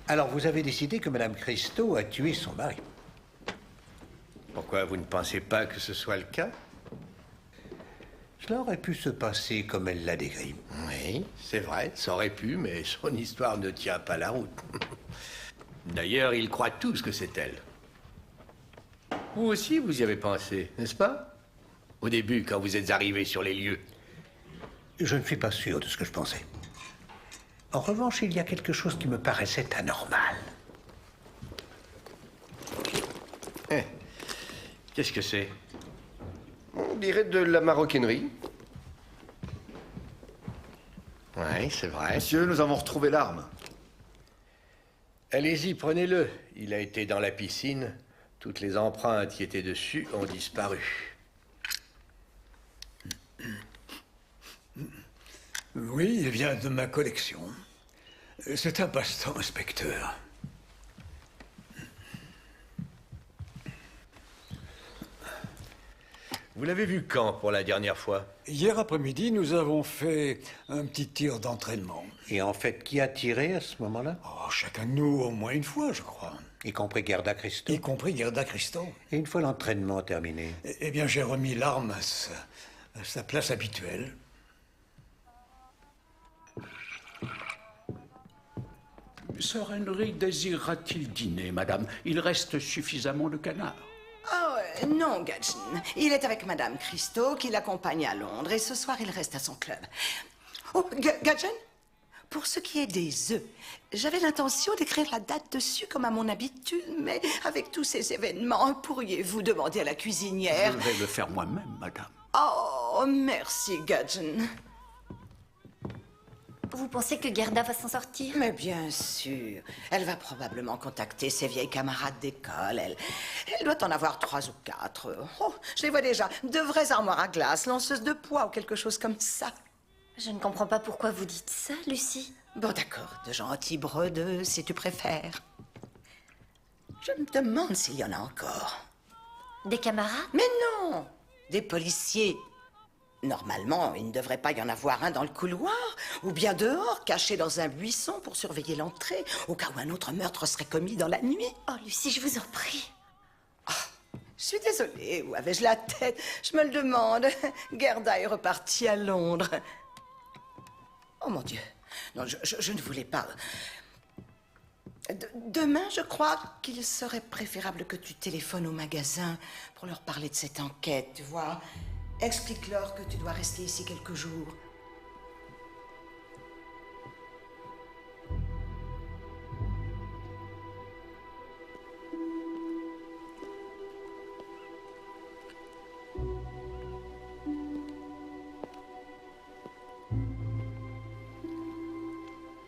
Alors, vous avez décidé que Madame Christo a tué son mari. Pourquoi vous ne pensez pas que ce soit le cas? Cela aurait pu se passer comme elle l'a décrit. Oui, c'est vrai, ça aurait pu, mais son histoire ne tient pas la route. D'ailleurs, ils croient tous que c'est elle. Vous aussi, vous y avez pensé, n'est-ce pas? Au début, quand vous êtes arrivé sur les lieux. Je ne suis pas sûr de ce que je pensais. En revanche, il y a quelque chose qui me paraissait anormal. Qu'est-ce que c'est? On dirait de la maroquinerie. Oui, c'est vrai. Monsieur, nous avons retrouvé l'arme. Allez-y, prenez-le. Il a été dans la piscine. Toutes les empreintes qui étaient dessus ont disparu. Oui, il vient de ma collection. C'est un passe-temps, inspecteur. Vous l'avez vu quand pour la dernière fois? Hier après-midi, nous avons fait un petit tir d'entraînement. Et en fait, qui a tiré à ce moment-là? Oh, chacun de nous au moins une fois, je crois. Y compris Gerda Christo? Y compris Gerda Christo. Et une fois l'entraînement terminé? Eh bien, j'ai remis l'arme à sa place habituelle. Sir Henry désirera-t-il dîner, madame? Il reste suffisamment de canards. Oh, non, Gadgen. Il est avec Madame Christo, qui l'accompagne à Londres, et ce soir, il reste à son club. Oh, Gadgen, pour ce qui est des œufs, j'avais l'intention d'écrire la date dessus comme à mon habitude, mais avec tous ces événements, pourriez-vous demander à la cuisinière? Je vais le faire moi-même, madame. Oh, merci, Gadgen. Vous pensez que Gerda va s'en sortir? Mais bien sûr. Elle va probablement contacter ses vieilles camarades d'école. Elle doit en avoir 3 ou 4. Oh, je les vois déjà. De vraies armoires à glace, lanceuses de poids ou quelque chose comme ça. Je ne comprends pas pourquoi vous dites ça, Lucie. Bon, d'accord. De gentils bredeux, si tu préfères. Je me demande s'il y en a encore. Des camarades? Mais non! Des policiers. Normalement, il ne devrait pas y en avoir un dans le couloir, ou bien dehors, caché dans un buisson pour surveiller l'entrée, au cas où un autre meurtre serait commis dans la nuit. Oh, Lucie, je vous en prie. Je suis désolée, où avais-je la tête? Je me le demande. Gerda est repartie à Londres. Oh mon Dieu. Non, je ne voulais pas. Demain, je crois qu'il serait préférable que tu téléphones au magasin pour leur parler de cette enquête, tu vois. Explique-leur que tu dois rester ici quelques jours.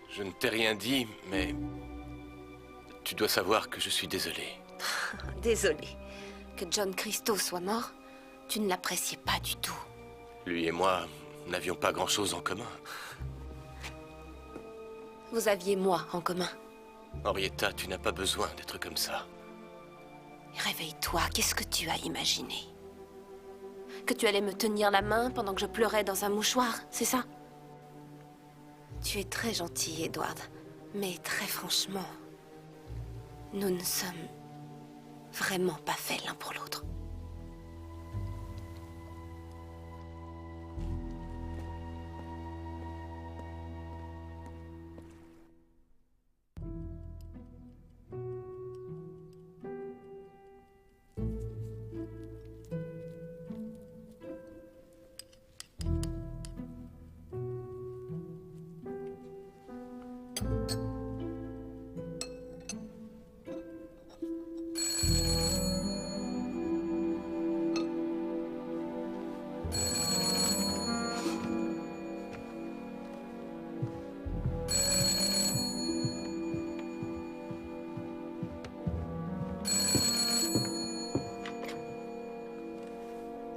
Je ne t'ai rien dit, mais tu dois savoir que je suis désolé. Désolée. Que John Christo soit mort, tu ne l'appréciais pas du tout. Lui et moi n'avions pas grand-chose en commun. Vous aviez moi en commun. Henrietta, tu n'as pas besoin d'être comme ça. Réveille-toi, qu'est-ce que tu as imaginé? Que tu allais me tenir la main pendant que je pleurais dans un mouchoir, c'est ça? Tu es très gentil, Edward. Mais très franchement, nous ne sommes vraiment pas faits l'un pour l'autre.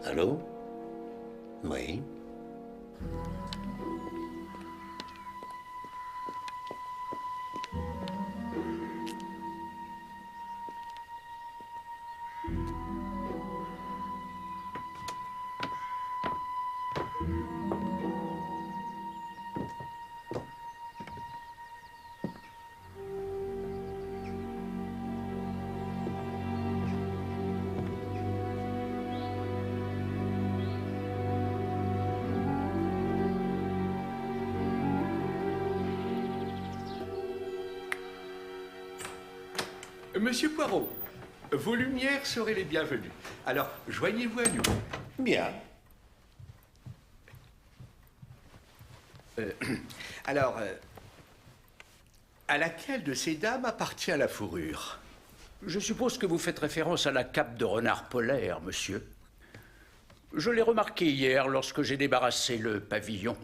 Allô? Oui. Monsieur Poirot, vos lumières seraient les bienvenues. Alors, joignez-vous à nous. Bien. À laquelle de ces dames appartient la fourrure? Je suppose que vous faites référence à la cape de renard polaire, monsieur. Je l'ai remarqué hier lorsque j'ai débarrassé le pavillon.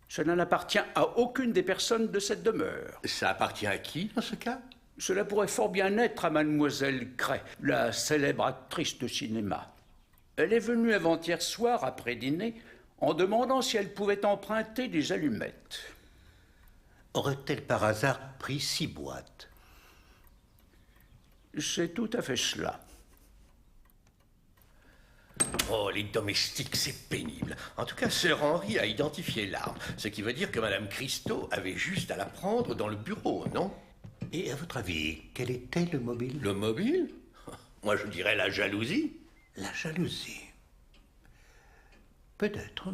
Cela n'appartient à aucune des personnes de cette demeure. Ça appartient à qui, dans ce cas? Cela pourrait fort bien être à mademoiselle Gray, la célèbre actrice de cinéma. Elle est venue avant-hier soir, après dîner, en demandant si elle pouvait emprunter des allumettes. Aurait-elle par hasard pris 6 boîtes? C'est tout à fait cela. Oh, les domestiques, c'est pénible. En tout cas, Sir Henry a identifié l'arme, ce qui veut dire que Madame Christo avait juste à la prendre dans le bureau, non? Et à votre avis, quel était le mobile? Le mobile? Moi, je dirais la jalousie. La jalousie. Peut-être.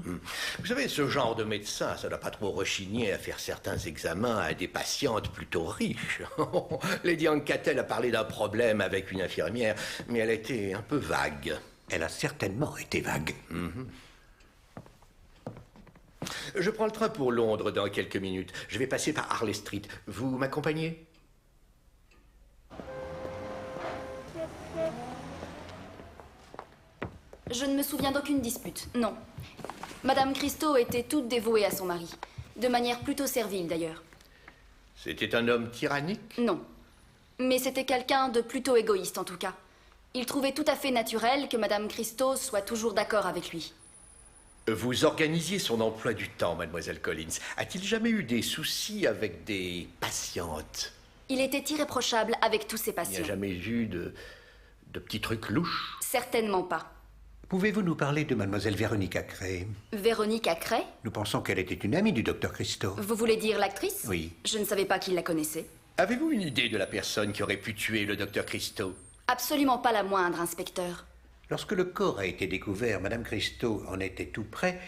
Vous savez, ce genre de médecin, ça ne doit pas trop rechigner à faire certains examens à des patientes plutôt riches. Lady Ancatel a parlé d'un problème avec une infirmière, mais elle a été un peu vague. Elle a certainement été vague. Je prends le train pour Londres dans quelques minutes. Je vais passer par Harley Street. Vous m'accompagnez? Je ne me souviens d'aucune dispute, non. Madame Christo était toute dévouée à son mari. De manière plutôt servile, d'ailleurs. C'était un homme tyrannique? Non. Mais c'était quelqu'un de plutôt égoïste, en tout cas. Il trouvait tout à fait naturel que Madame Christo soit toujours d'accord avec lui. Vous organisiez son emploi du temps, mademoiselle Collins. A-t-il jamais eu des soucis avec des patientes? Il était irréprochable avec tous ses Il n'y patients. a jamais eu de petits trucs louches? Certainement pas. Pouvez-vous nous parler de mademoiselle Véronique Acray? Véronique Acray? Nous pensons qu'elle était une amie du docteur Christo. Vous voulez dire l'actrice? Oui. Je ne savais pas qu'il la connaissait. Avez-vous une idée de la personne qui aurait pu tuer le docteur Christo? Absolument pas la moindre, inspecteur. Lorsque le corps a été découvert, madame Christo en était tout près,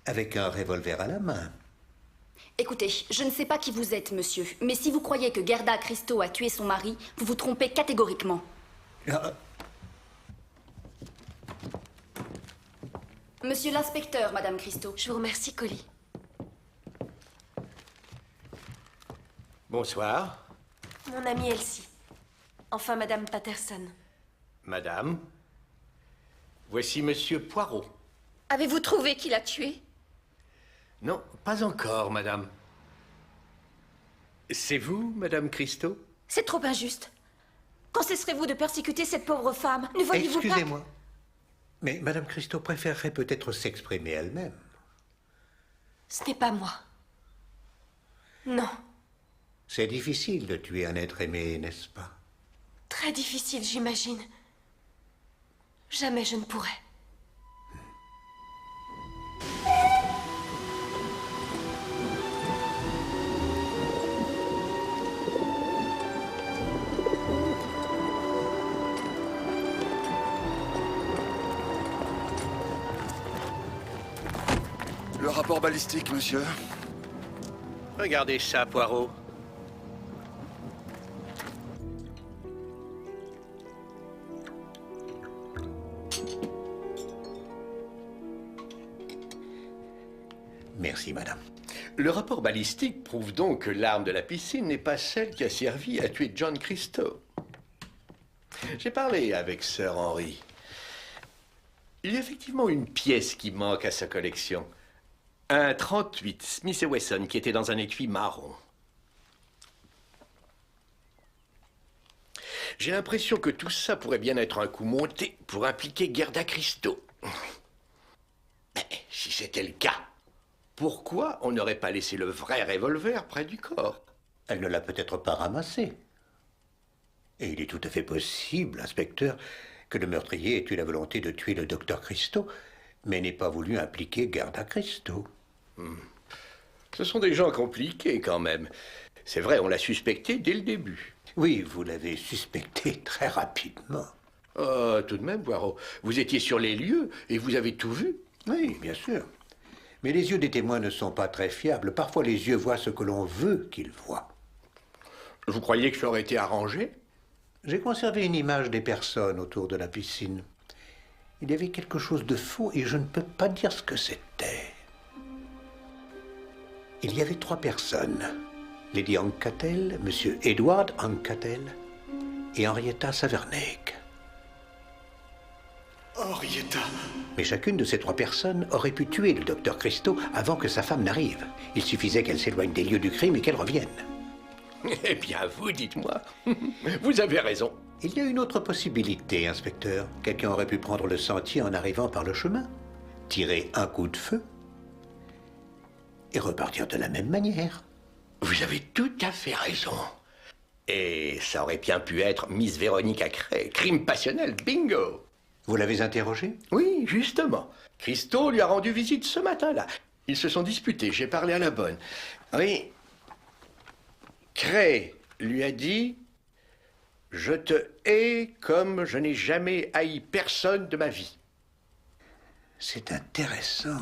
avec un revolver à la main. Écoutez, je ne sais pas qui vous êtes, monsieur, mais si vous croyez que Gerda Christo a tué son mari, vous vous trompez catégoriquement. Monsieur l'inspecteur, madame Christo. Je vous remercie, Collie. Bonsoir. Mon amie Elsie. Enfin, madame Patterson. Madame, voici monsieur Poirot. Avez-vous trouvé qui l'a tué? Non, pas encore, madame. C'est vous, madame Christo? C'est trop injuste. Quand cesserez-vous de persécuter cette pauvre femme? Ne voyez-vous pas... Excusez-moi. Mais madame Christo préférerait peut-être s'exprimer elle-même. Ce n'est pas moi. Non. C'est difficile de tuer un être aimé, n'est-ce pas? Très difficile, j'imagine. Jamais je ne pourrais. Le rapport balistique, monsieur. Regardez ça, Poirot. Merci, madame. Le rapport balistique prouve donc que l'arme de la piscine n'est pas celle qui a servi à tuer John Christo. J'ai parlé avec Sir Henry. Il y a effectivement une pièce qui manque à sa collection. Un 38 Smith & Wesson qui était dans un étui marron. J'ai l'impression que tout ça pourrait bien être un coup monté pour impliquer Gerda Christo. Mais si c'était le cas, pourquoi on n'aurait pas laissé le vrai revolver près du corps? Elle ne l'a peut-être pas ramassé. Et il est tout à fait possible, inspecteur, que le meurtrier ait eu la volonté de tuer le docteur Christo, mais n'ait pas voulu impliquer Gerda Christo. Ce sont des gens compliqués quand même. C'est vrai, on l'a suspecté dès le début. Oui, vous l'avez suspecté très rapidement. Oh, tout de même, Poirot. Vous étiez sur les lieux et vous avez tout vu. Oui, bien sûr. Mais les yeux des témoins ne sont pas très fiables. Parfois, les yeux voient ce que l'on veut qu'ils voient. Vous croyez que ça aurait été arrangé? J'ai conservé une image des personnes autour de la piscine. Il y avait quelque chose de faux et je ne peux pas dire ce que c'était. Il y avait 3 personnes. Lady Ancatel, Monsieur Edward Ancatel et Henrietta Saverneck. Henrietta. Mais chacune de ces 3 personnes aurait pu tuer le docteur Christo avant que sa femme n'arrive. Il suffisait qu'elle s'éloigne des lieux du crime et qu'elle revienne. Eh bien, vous, dites-moi. Vous avez raison. Il y a une autre possibilité, inspecteur. Quelqu'un aurait pu prendre le sentier en arrivant par le chemin, tirer un coup de feu et repartir de la même manière. Vous avez tout à fait raison. Et ça aurait bien pu être Miss Véronique Acray. Crime passionnel, bingo. Vous l'avez interrogée? Oui, justement. Christo lui a rendu visite ce matin-là. Ils se sont disputés, j'ai parlé à la bonne. Oui. Cray lui a dit « Je te hais comme je n'ai jamais haï personne de ma vie. » C'est intéressant.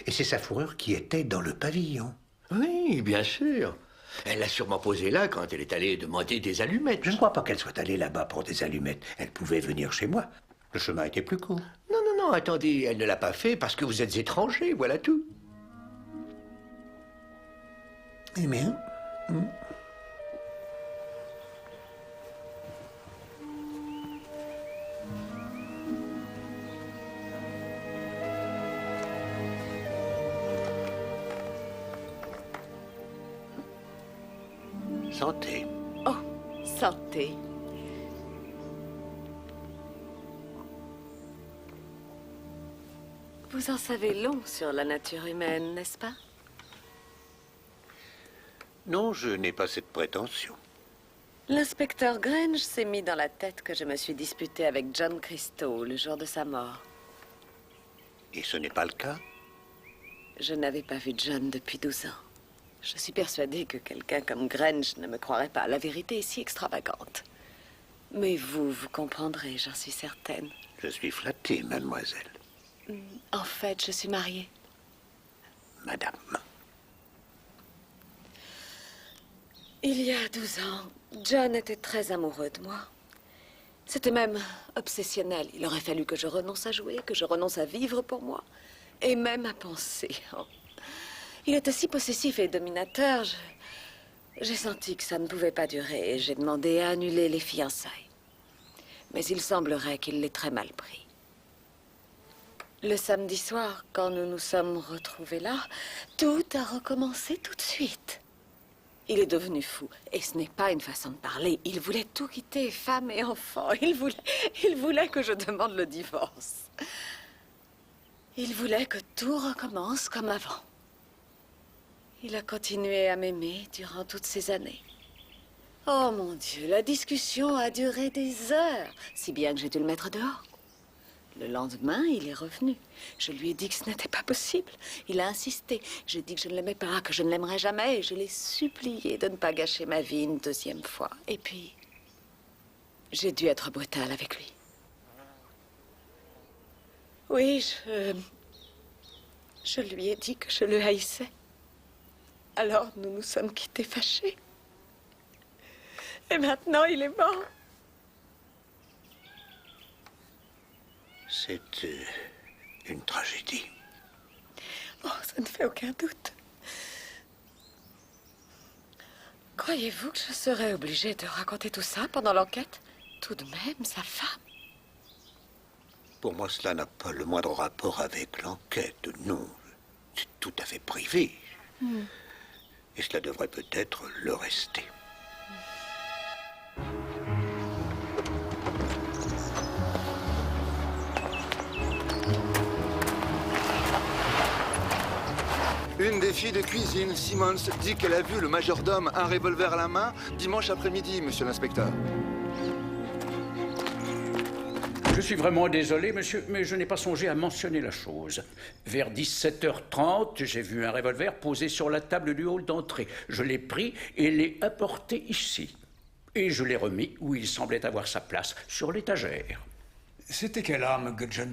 Et c'est sa fourrure qui était dans le pavillon. Oui, bien sûr. Elle l'a sûrement posée là quand elle est allée demander des allumettes. Je ne crois pas qu'elle soit allée là-bas pour des allumettes. Elle pouvait venir chez moi. Le chemin était plus court. Non, non, non, attendez, elle ne l'a pas fait parce que vous êtes étranger, voilà tout. Eh bien... Santé. Oh, santé. Vous en savez long sur la nature humaine, n'est-ce pas? Non, je n'ai pas cette prétention. L'inspecteur Grange s'est mis dans la tête que je me suis disputée avec John Christo le jour de sa mort. Et ce n'est pas le cas? Je n'avais pas vu John depuis 12 ans. Je suis persuadée que quelqu'un comme Grange ne me croirait pas. La vérité est si extravagante. Mais vous comprendrez, j'en suis certaine. Je suis flatté, mademoiselle. En fait, je suis mariée. Madame. Il y a 12 ans, John était très amoureux de moi. C'était même obsessionnel. Il aurait fallu que je renonce à jouer, que je renonce à vivre pour moi, et même à penser. Oh. Il était si possessif et dominateur, j'ai senti que ça ne pouvait pas durer et j'ai demandé à annuler les fiançailles. Mais il semblerait qu'il l'ait très mal pris. Le samedi soir, quand nous nous sommes retrouvés là, tout a recommencé tout de suite. Il est devenu fou, et ce n'est pas une façon de parler. Il voulait tout quitter, femme et enfant. Il voulait que je demande le divorce. Il voulait que tout recommence comme avant. Il a continué à m'aimer durant toutes ces années. Oh mon Dieu, la discussion a duré des heures, si bien que j'ai dû le mettre dehors. Le lendemain, il est revenu. Je lui ai dit que ce n'était pas possible. Il a insisté. J'ai dit que je ne l'aimais pas, que je ne l'aimerais jamais, et je l'ai supplié de ne pas gâcher ma vie une deuxième fois. Et puis, j'ai dû être brutale avec lui. Oui, je lui ai dit que je le haïssais. Alors, nous nous sommes quittés fâchés. Et maintenant, il est mort. C'est une tragédie. Oh, ça ne fait aucun doute. Croyez-vous que je serais obligée de raconter tout ça pendant l'enquête? Tout de même, sa femme. Pour moi, cela n'a pas le moindre rapport avec l'enquête, non. C'est tout à fait privé. Et cela devrait peut-être le rester. Une des filles de cuisine, Simmons, dit qu'elle a vu le majordome un revolver à la main dimanche après-midi, monsieur l'inspecteur. Je suis vraiment désolé, monsieur, mais je n'ai pas songé à mentionner la chose. Vers 17h30, j'ai vu un revolver posé sur la table du hall d'entrée. Je l'ai pris et l'ai apporté ici. Et je l'ai remis où il semblait avoir sa place, sur l'étagère. C'était quelle arme, Gudgeon?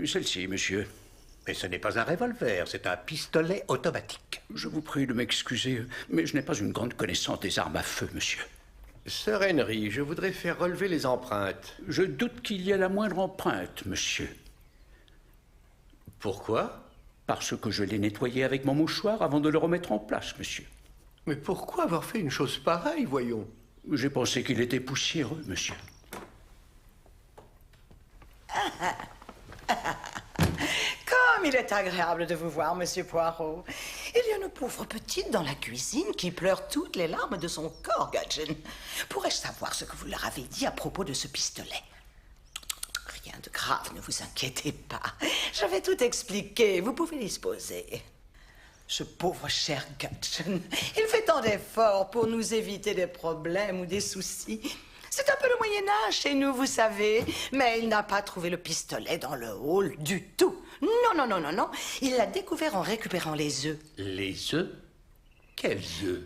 Celle-ci, monsieur. Mais ce n'est pas un revolver, c'est un pistolet automatique. Je vous prie de m'excuser, mais je n'ai pas une grande connaissance des armes à feu, monsieur. Sir Henry, je voudrais faire relever les empreintes. Je doute qu'il y ait la moindre empreinte, monsieur. Pourquoi? Parce que je l'ai nettoyé avec mon mouchoir avant de le remettre en place, monsieur. Mais pourquoi avoir fait une chose pareille, voyons? J'ai pensé qu'il était poussiéreux, monsieur. Comme il est agréable de vous voir, monsieur Poirot. Il y a une pauvre petite dans la cuisine qui pleure toutes les larmes de son corps, Gudgeon. Pourrais-je savoir ce que vous leur avez dit à propos de ce pistolet? Rien de grave, ne vous inquiétez pas. Je vais tout expliquer, vous pouvez disposer. Ce pauvre cher Gudgeon, il fait tant d'efforts pour nous éviter des problèmes ou des soucis. C'est un peu le Moyen-Âge chez nous, vous savez. Mais il n'a pas trouvé le pistolet dans le hall du tout. Non. Il l'a découvert en récupérant les œufs. Les œufs? Quels œufs?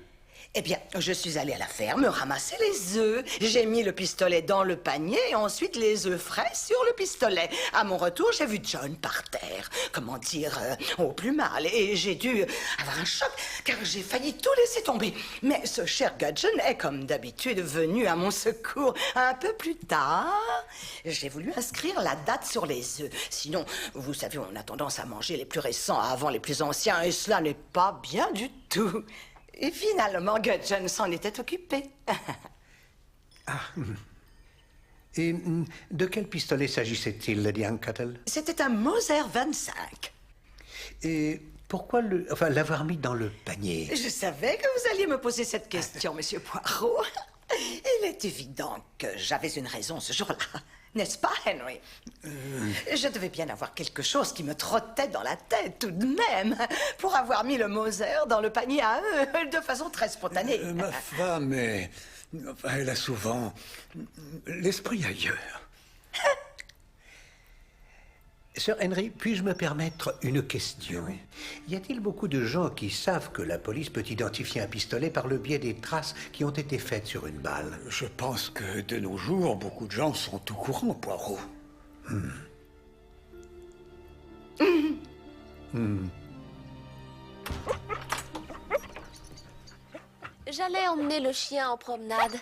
Eh bien, je suis allée à la ferme ramasser les œufs. J'ai mis le pistolet dans le panier et ensuite les œufs frais sur le pistolet. À mon retour, j'ai vu John par terre. Comment dire, au plus mal. Et j'ai dû avoir un choc car j'ai failli tout laisser tomber. Mais ce cher Gudgeon est comme d'habitude venu à mon secours un peu plus tard. J'ai voulu inscrire la date sur les œufs. Sinon, vous savez, on a tendance à manger les plus récents avant les plus anciens et cela n'est pas bien du tout. Et finalement, Gudgeon s'en était occupé. Et de quel pistolet s'agissait-il, Lady Anquetil? C'était un Moser 25. Et pourquoi l'avoir mis dans le panier? Je savais que vous alliez me poser cette question, Monsieur Poirot. Il est évident que j'avais une raison ce jour-là. N'est-ce pas, Henry? Je devais bien avoir quelque chose qui me trottait dans la tête, tout de même, pour avoir mis le Moser dans le panier à eux, de façon très spontanée. Ma femme elle a souvent l'esprit ailleurs. Sir Henry, puis-je me permettre une question? Oui. Y a-t-il beaucoup de gens qui savent que la police peut identifier un pistolet par le biais des traces qui ont été faites sur une balle? Je pense que de nos jours, beaucoup de gens sont au courant, Poirot. J'allais emmener le chien en promenade.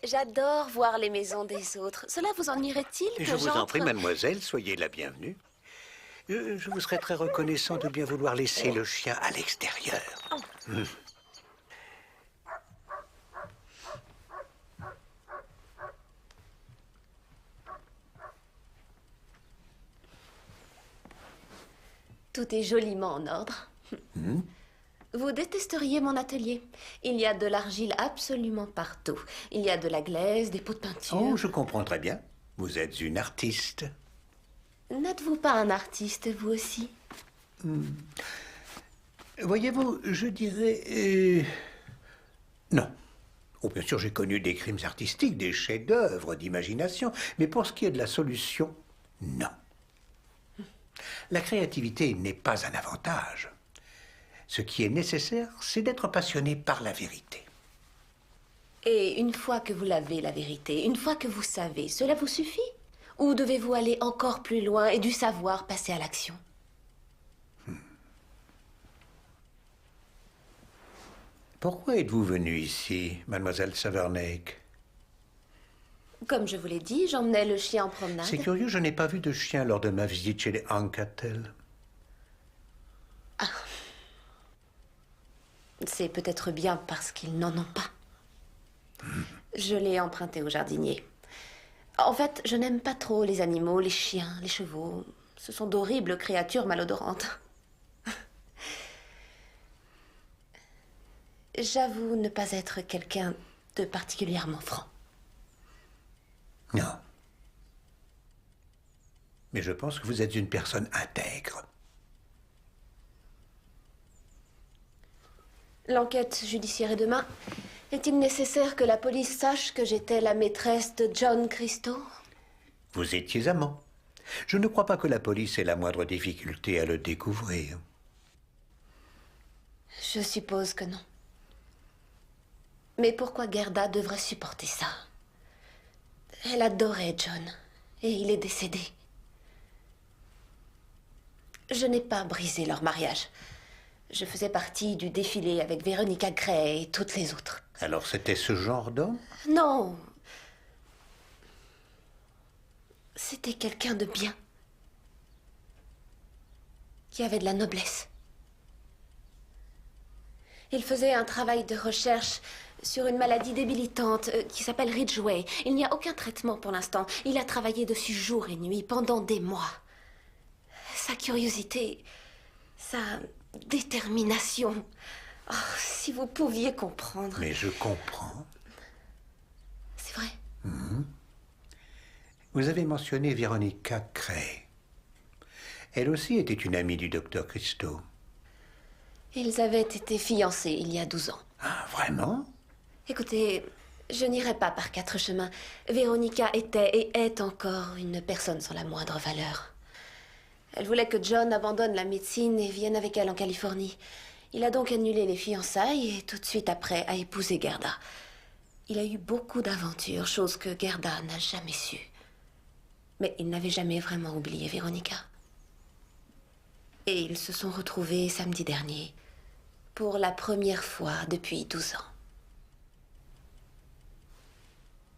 J'adore voir les maisons des autres. Cela vous ennuierait-il que Je vous en j'entre? prie, mademoiselle, soyez la bienvenue. Je vous serais très reconnaissant de bien vouloir laisser le chien à l'extérieur. Tout est joliment en ordre. Vous détesteriez mon atelier. Il y a de l'argile absolument partout. Il y a de la glaise, des pots de peinture. Oh, je comprends très bien. Vous êtes une artiste. N'êtes-vous pas un artiste, vous aussi? Voyez-vous, je dirais... non. Oh, bien sûr, j'ai connu des crimes artistiques, des chefs-d'œuvre d'imagination, mais pour ce qui est de la solution, non. La créativité n'est pas un avantage. Ce qui est nécessaire, c'est d'être passionné par la vérité. Et une fois que vous l'avez, la vérité, une fois que vous savez, cela vous suffit? Ou devez-vous aller encore plus loin et du savoir passer à l'action? Pourquoi êtes-vous venue ici, mademoiselle Savernake? Comme je vous l'ai dit, j'emmenais le chien en promenade. C'est curieux, je n'ai pas vu de chien lors de ma visite chez les Anquetil. Ah. C'est peut-être bien parce qu'ils n'en ont pas. Je l'ai emprunté au jardinier. En fait, je n'aime pas trop les animaux, les chiens, les chevaux. Ce sont d'horribles créatures malodorantes. J'avoue ne pas être quelqu'un de particulièrement franc. Non. Mais je pense que vous êtes une personne intègre. L'enquête judiciaire est demain. Est-il nécessaire que la police sache que j'étais la maîtresse de John Christo? Vous étiez amant. Je ne crois pas que la police ait la moindre difficulté à le découvrir. Je suppose que non. Mais pourquoi Gerda devrait supporter ça? Elle adorait John, et il est décédé. Je n'ai pas brisé leur mariage. Je faisais partie du défilé avec Veronica Gray et toutes les autres. Alors c'était ce genre d'homme? Non. C'était quelqu'un de bien. Qui avait de la noblesse. Il faisait un travail de recherche sur une maladie débilitante qui s'appelle Ridgway. Il n'y a aucun traitement pour l'instant. Il a travaillé dessus jour et nuit pendant des mois. Sa curiosité, sa détermination. Oh, si vous pouviez comprendre. Mais je comprends. C'est vrai. Vous avez mentionné Veronica Gray. Elle aussi était une amie du docteur Christo. Ils avaient été fiancés il y a 12 ans. Ah, vraiment? Écoutez, je n'irai pas par 4 chemins. Véronica était et est encore une personne sans la moindre valeur. Elle voulait que John abandonne la médecine et vienne avec elle en Californie. Il a donc annulé les fiançailles et tout de suite après a épousé Gerda. Il a eu beaucoup d'aventures, chose que Gerda n'a jamais su. Mais il n'avait jamais vraiment oublié Véronica. Et ils se sont retrouvés samedi dernier, pour la première fois depuis 12 ans.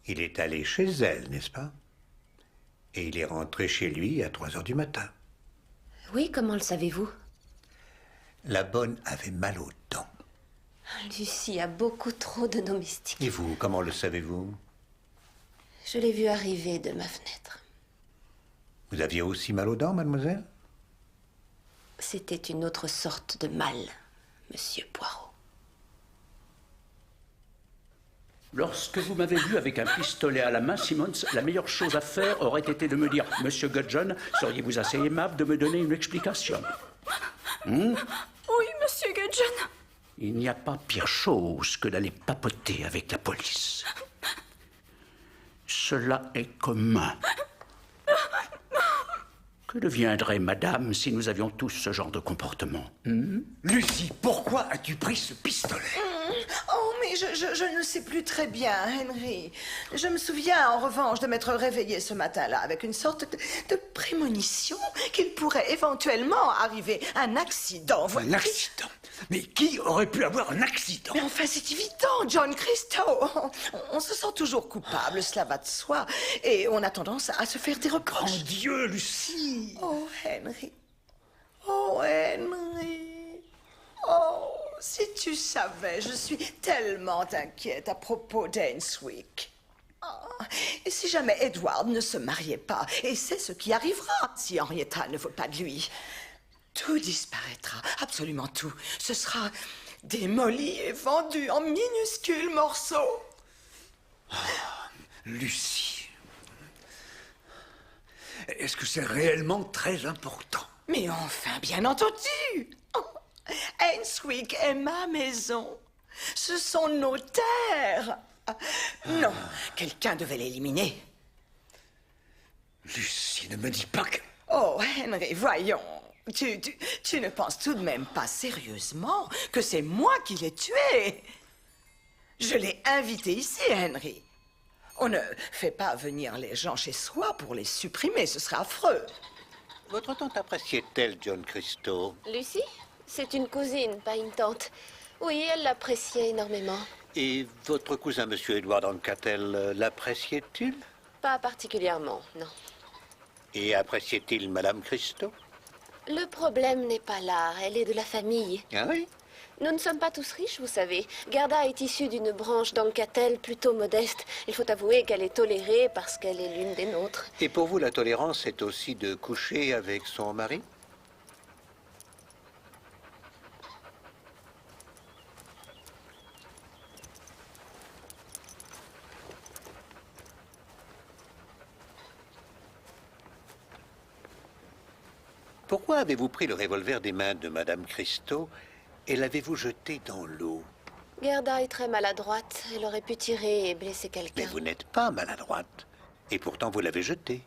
Il est allé chez elle, n'est-ce pas? Et il est rentré chez lui à 3 heures du matin. Oui, comment le savez-vous? La bonne avait mal aux dents. Lucie a beaucoup trop de domestiques. Et vous, comment le savez-vous? Je l'ai vue arriver de ma fenêtre. Vous aviez aussi mal aux dents, mademoiselle? C'était une autre sorte de mal, monsieur Poirot. Lorsque vous m'avez vu avec un pistolet à la main, Simmons, la meilleure chose à faire aurait été de me dire « Monsieur Gudgeon, seriez-vous assez aimable de me donner une explication ?» Oui, monsieur Gudgeon. Il n'y a pas pire chose que d'aller papoter avec la police. Cela est commun. Que deviendrait madame si nous avions tous ce genre de comportement? Lucie, pourquoi as-tu pris ce pistolet? Oh, mais je ne sais plus très bien, Henry. Je me souviens, en revanche, de m'être réveillée ce matin-là avec une sorte de prémonition qu'il pourrait éventuellement arriver un accident. Un accident? Mais qui aurait pu avoir un accident? Mais enfin, c'est évident, John Christo. On se sent toujours coupable, cela va de soi. Et on a tendance à se faire des reproches. Grand Dieu, Lucie! Oh, Henry. Oh, Henry. Oh, si tu savais, je suis tellement inquiète à propos d'Ainswick. Oh, et si jamais Edward ne se mariait pas, et c'est ce qui arrivera si Henrietta ne veut pas de lui, tout disparaîtra, absolument tout. Ce sera démoli et vendu en minuscules morceaux. Lucie, est-ce que c'est réellement très important? Mais enfin, bien entendu. Ainswick est ma maison. Ce sont nos terres. Non, quelqu'un devait l'éliminer. Lucie, ne me dis pas que... Oh, Henry, voyons. Tu ne penses tout de même pas sérieusement que c'est moi qui l'ai tué? Je l'ai invité ici, Henry. On ne fait pas venir les gens chez soi pour les supprimer, ce serait affreux. Votre tante appréciait-elle John Christo? Lucie? C'est une cousine, pas une tante. Oui, elle l'appréciait énormément. Et votre cousin, monsieur Edward Ancatel, l'appréciait-il? Pas particulièrement, non. Et appréciait-il madame Christo? Le problème n'est pas là, elle est de la famille. Ah oui? Nous ne sommes pas tous riches, vous savez. Gerda est issue d'une branche d'Ancatel plutôt modeste. Il faut avouer qu'elle est tolérée parce qu'elle est l'une des nôtres. Et pour vous, la tolérance, c'est aussi de coucher avec son mari? Pourquoi avez-vous pris le revolver des mains de madame Christo et l'avez-vous jeté dans l'eau? Gerda est très maladroite. Elle aurait pu tirer et blesser Mais quelqu'un. vous n'êtes pas maladroite. Et pourtant, vous l'avez jeté.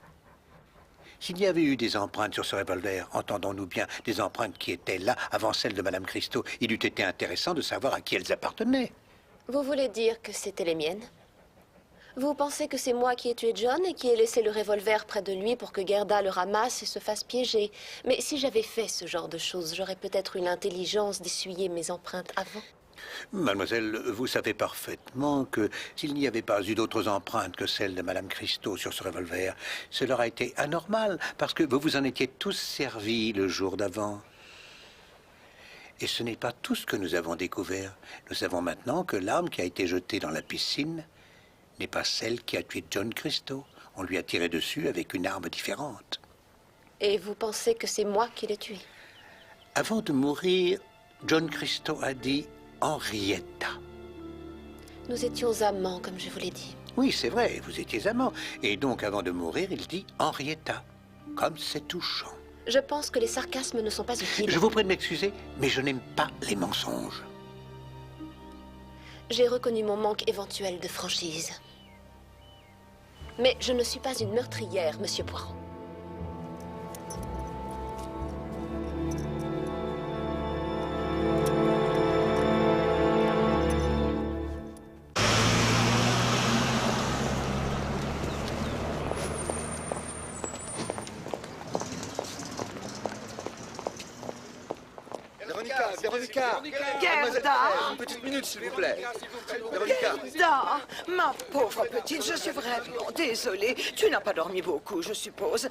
S'il y avait eu des empreintes sur ce revolver, entendons-nous bien, des empreintes qui étaient là avant celles de madame Christo, il eût été intéressant de savoir à qui elles appartenaient. Vous voulez dire que c'était les miennes? Vous pensez que c'est moi qui ai tué John et qui ai laissé le revolver près de lui pour que Gerda le ramasse et se fasse piéger? Mais si j'avais fait ce genre de choses, j'aurais peut-être eu l'intelligence d'essuyer mes empreintes avant. Mademoiselle, vous savez parfaitement que s'il n'y avait pas eu d'autres empreintes que celles de madame Christo sur ce revolver, cela aurait été anormal, parce que vous vous en étiez tous servis le jour d'avant. Et ce n'est pas tout ce que nous avons découvert. Nous savons maintenant que l'arme qui a été jetée dans la piscine n'est pas celle qui a tué John Christo. On lui a tiré dessus avec une arme différente. Et vous pensez que c'est moi qui l'ai tué? Avant de mourir, John Christo a dit Henrietta. Nous étions amants, comme je vous l'ai dit. Oui, c'est vrai, vous étiez amants. Et donc, avant de mourir, il dit Henrietta. Comme c'est touchant. Je pense que les sarcasmes ne sont pas utiles. Je vous prie de m'excuser, mais je n'aime pas les mensonges. J'ai reconnu mon manque éventuel de franchise. Mais je ne suis pas une meurtrière, monsieur Poirot. Véronica. Gerda. Une petite minute, s'il vous plaît. Véronica. Gerda, ma pauvre petite, je suis vraiment désolée. Tu n'as pas dormi beaucoup, je suppose.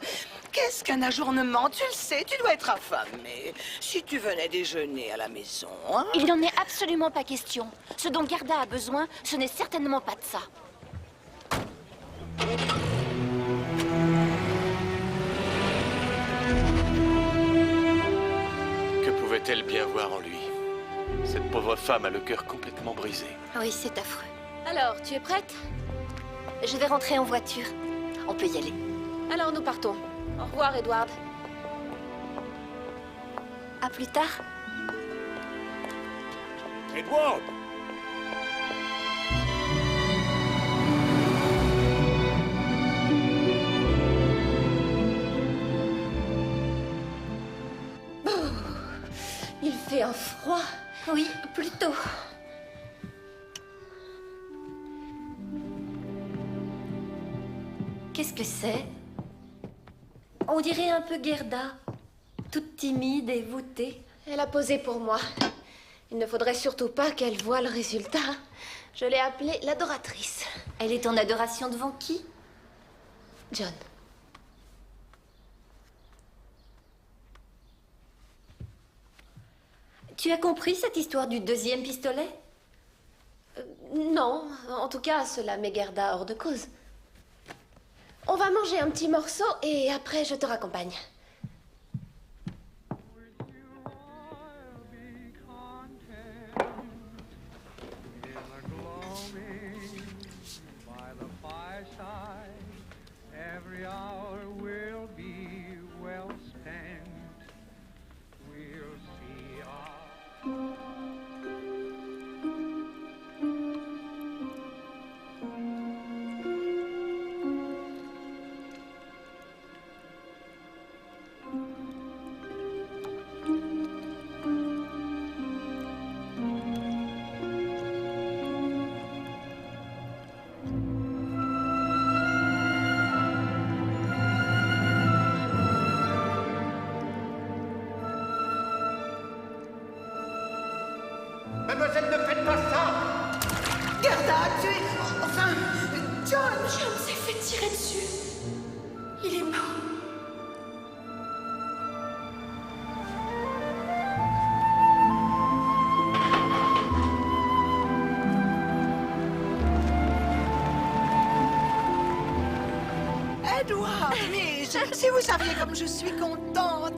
Qu'est-ce qu'un ajournement? Tu le sais, tu dois être affamée. Si tu venais déjeuner à la maison, hein? Il n'en est absolument pas question. Ce dont Gerda a besoin, ce n'est certainement pas de ça. Que pouvait-elle bien voir en lui? Cette pauvre femme a le cœur complètement brisé. Oui, c'est affreux. Alors, tu es prête? Je vais rentrer en voiture. On peut y aller. Alors, nous partons. Au revoir, Edward. À plus tard. Edward! Il fait un froid. Oui, plutôt. Qu'est-ce que c'est? On dirait un peu Gerda. Toute timide et voûtée. Elle a posé pour moi. Il ne faudrait surtout pas qu'elle voie le résultat. Je l'ai appelée l'adoratrice. Elle est en adoration devant qui? John. Tu as compris cette histoire du deuxième pistolet? Non, en tout cas, cela met Gerda hors de cause. On va manger un petit morceau et après je te raccompagne. Every hour will be well spent. We'll see our... Mademoiselle, ne faites pas ça! Gerda, tu es... Enfin, John... John s'est fait tirer dessus. Il est mort. Edward, mais si vous saviez comme je suis contente.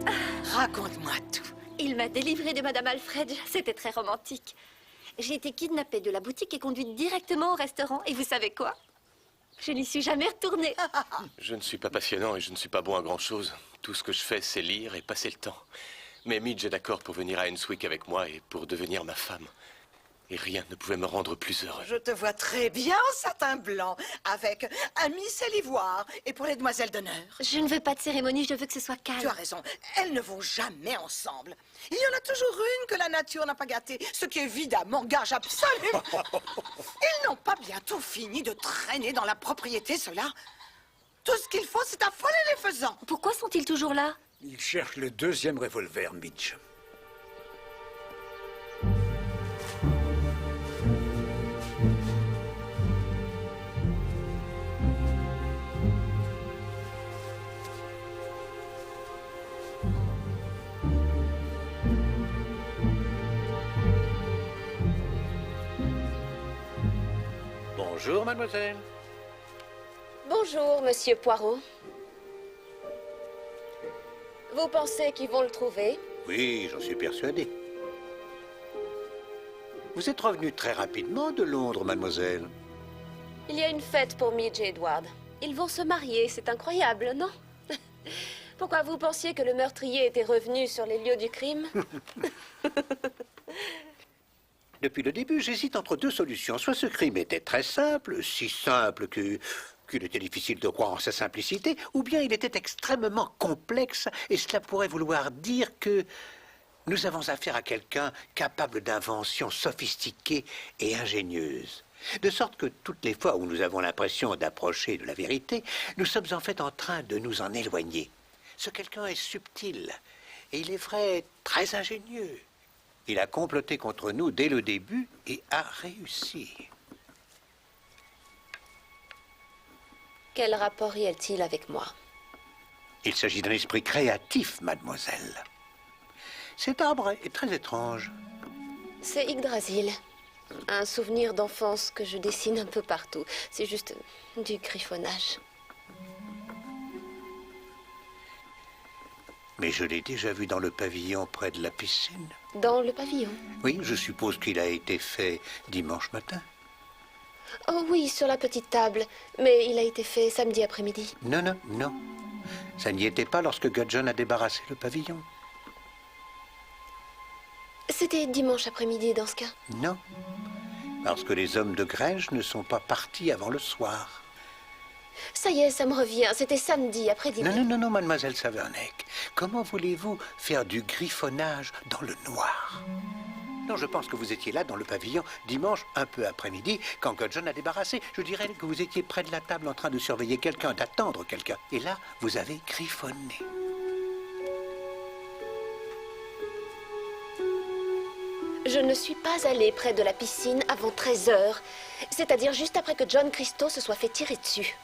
Raconte-moi tout. Il m'a délivrée de Madame Alfred. C'était très romantique. J'ai été kidnappée de la boutique et conduite directement au restaurant. Et vous savez quoi? Je n'y suis jamais retournée. Je ne suis pas passionnant et je ne suis pas bon à grand-chose. Tout ce que je fais, c'est lire et passer le temps. Mais Midge est d'accord pour venir à Enswick avec moi et pour devenir ma femme. Et rien ne pouvait me rendre plus heureux. Je te vois très bien en satin blanc, avec un Miss et l'ivoire, et pour les demoiselles d'honneur. Je ne veux pas de cérémonie, je veux que ce soit calme. Tu as raison, elles ne vont jamais ensemble. Il y en a toujours une que la nature n'a pas gâtée, ce qui évidemment gage absolument. Ils n'ont pas bientôt fini de traîner dans la propriété, ceux-là. Tout ce qu'il faut, c'est affoler les faisans. Pourquoi sont-ils toujours là? Il cherche le deuxième revolver, Mitch. Bonjour, mademoiselle. Bonjour, monsieur Poirot. Vous pensez qu'ils vont le trouver? Oui, j'en suis persuadé. Vous êtes revenu très rapidement de Londres, mademoiselle. Il y a une fête pour Midge et Edward. Ils vont se marier, c'est incroyable, non? Pourquoi vous pensiez que le meurtrier était revenu sur les lieux du crime? Depuis le début, j'hésite entre deux solutions. Soit ce crime était très simple, si simple qu'il était difficile de croire en sa simplicité, ou bien il était extrêmement complexe, et cela pourrait vouloir dire que nous avons affaire à quelqu'un capable d'inventions sophistiquées et ingénieuses. De sorte que toutes les fois où nous avons l'impression d'approcher de la vérité, nous sommes en fait en train de nous en éloigner. Ce quelqu'un est subtil, et il est vrai très ingénieux. Il a comploté contre nous dès le début et a réussi. Quel rapport y a-t-il avec moi? Il s'agit d'un esprit créatif, mademoiselle. Cet arbre est très étrange. C'est Yggdrasil. Un souvenir d'enfance que je dessine un peu partout. C'est juste du griffonnage. Mais je l'ai déjà vu dans le pavillon près de la piscine. Dans le pavillon? Oui, je suppose qu'il a été fait dimanche matin. Oh oui, sur la petite table. Mais il a été fait samedi après-midi. Non, non, non. Ça n'y était pas lorsque Gudgeon a débarrassé le pavillon. C'était dimanche après-midi dans ce cas? Non, parce que les hommes de Grange ne sont pas partis avant le soir. Ça y est, ça me revient. C'était samedi après-dîner. Non, non, non, non, mademoiselle Saverneck. Comment voulez-vous faire du griffonnage dans le noir? Non, je pense que vous étiez là dans le pavillon dimanche, un peu après-midi, quand Gudgeon a débarrassé. Je dirais que vous étiez près de la table en train de surveiller quelqu'un, d'attendre quelqu'un. Et là, vous avez griffonné. Je ne suis pas allée près de la piscine avant 13 h, c'est-à-dire juste après que John Christo se soit fait tirer dessus.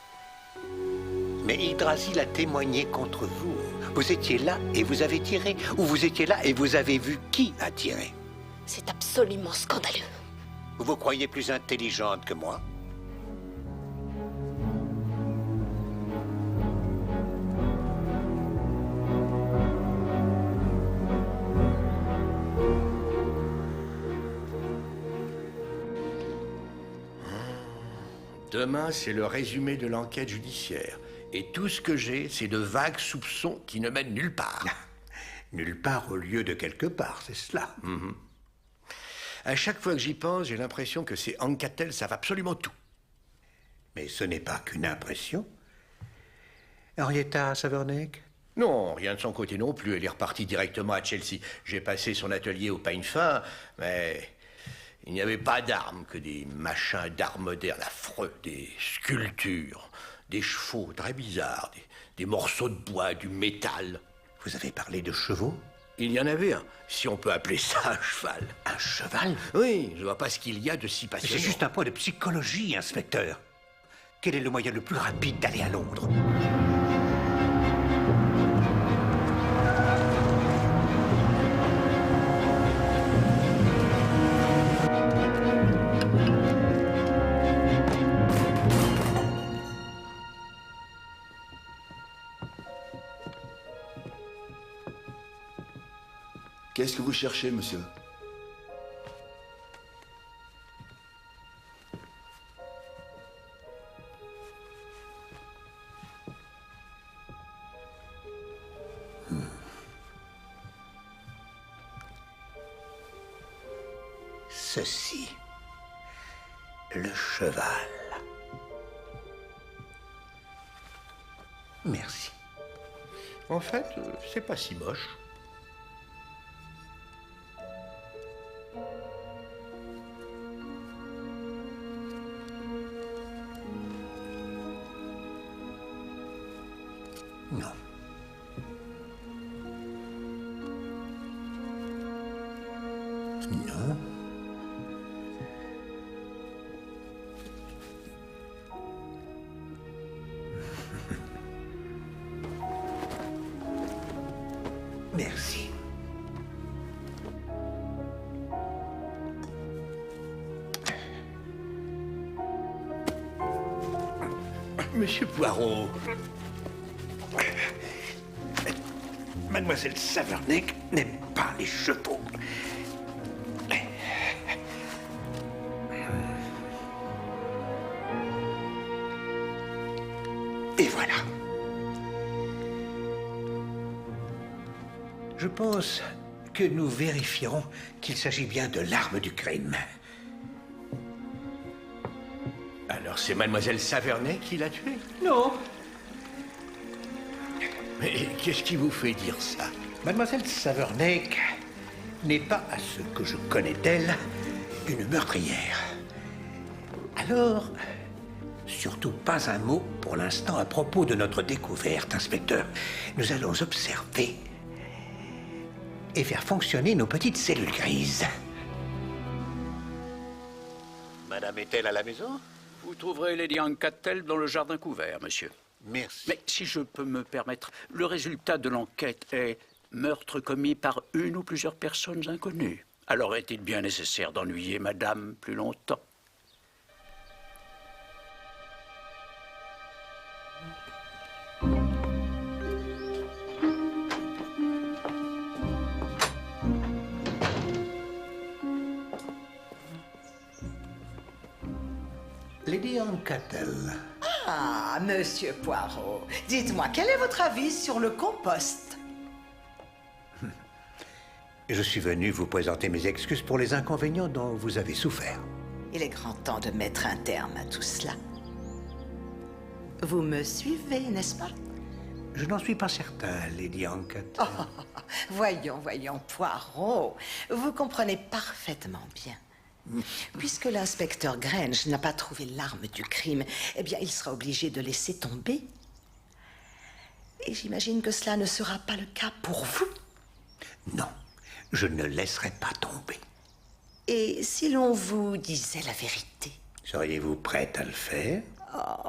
Mais Yggdrasil a témoigné contre vous. Vous étiez là et vous avez tiré, ou vous étiez là et vous avez vu qui a tiré. C'est absolument scandaleux. Vous vous croyez plus intelligente que moi? Demain, c'est le résumé de l'enquête judiciaire. Et tout ce que j'ai, c'est de vagues soupçons qui ne mènent nulle part. Nulle part au lieu de quelque part, c'est cela. À chaque fois que j'y pense, j'ai l'impression que ces Ancatel savent absolument tout. Mais ce n'est pas qu'une impression. Henrietta Saverneck? Non, rien de son côté non plus. Elle est repartie directement à Chelsea. J'ai passé son atelier au peigne fin, mais il n'y avait pas d'armes, que des machins d'art modernes affreux, des sculptures, des chevaux très bizarres, des morceaux de bois, du métal. Vous avez parlé de chevaux? Il y en avait un, si on peut appeler ça un cheval. Un cheval? Oui, je vois pas ce qu'il y a de si passionnant. C'est juste un point de psychologie, inspecteur. Quel est le moyen le plus rapide d'aller à Londres? Qu'est-ce que vous cherchez, monsieur? Ceci. Le cheval. Merci. En fait, c'est pas si moche. Non. Non. Merci. Monsieur Poirot. Mademoiselle Saverneck n'aime pas les chevaux. Et voilà. Je pense que nous vérifierons qu'il s'agit bien de l'arme du crime. Alors c'est mademoiselle Saverneck qui l'a tué? Non. Mais qu'est-ce qui vous fait dire ça? Mademoiselle Saverneck n'est pas, à ce que je connais d'elle, une meurtrière. Alors, surtout pas un mot pour l'instant à propos de notre découverte, inspecteur. Nous allons observer et faire fonctionner nos petites cellules grises. Madame est-elle à la maison? Vous trouverez Lady Anne-Cattel dans le jardin couvert, monsieur. Merci. Mais si je peux me permettre, le résultat de l'enquête est meurtre commis par une ou plusieurs personnes inconnues. Alors est-il bien nécessaire d'ennuyer madame plus longtemps? Lady Anne-Cattel. Ah, Monsieur Poirot, dites-moi, quel est votre avis sur le compost? Je suis venu vous présenter mes excuses pour les inconvénients dont vous avez souffert. Il est grand temps de mettre un terme à tout cela. Vous me suivez, n'est-ce pas? Je n'en suis pas certain, Lady Anne-Cattel. Voyons, Poirot, vous comprenez parfaitement bien. Puisque l'inspecteur Grange n'a pas trouvé l'arme du crime, eh bien, il sera obligé de laisser tomber. Et j'imagine que cela ne sera pas le cas pour vous. Non, je ne laisserai pas tomber. Et si l'on vous disait la vérité? Seriez-vous prête à le faire?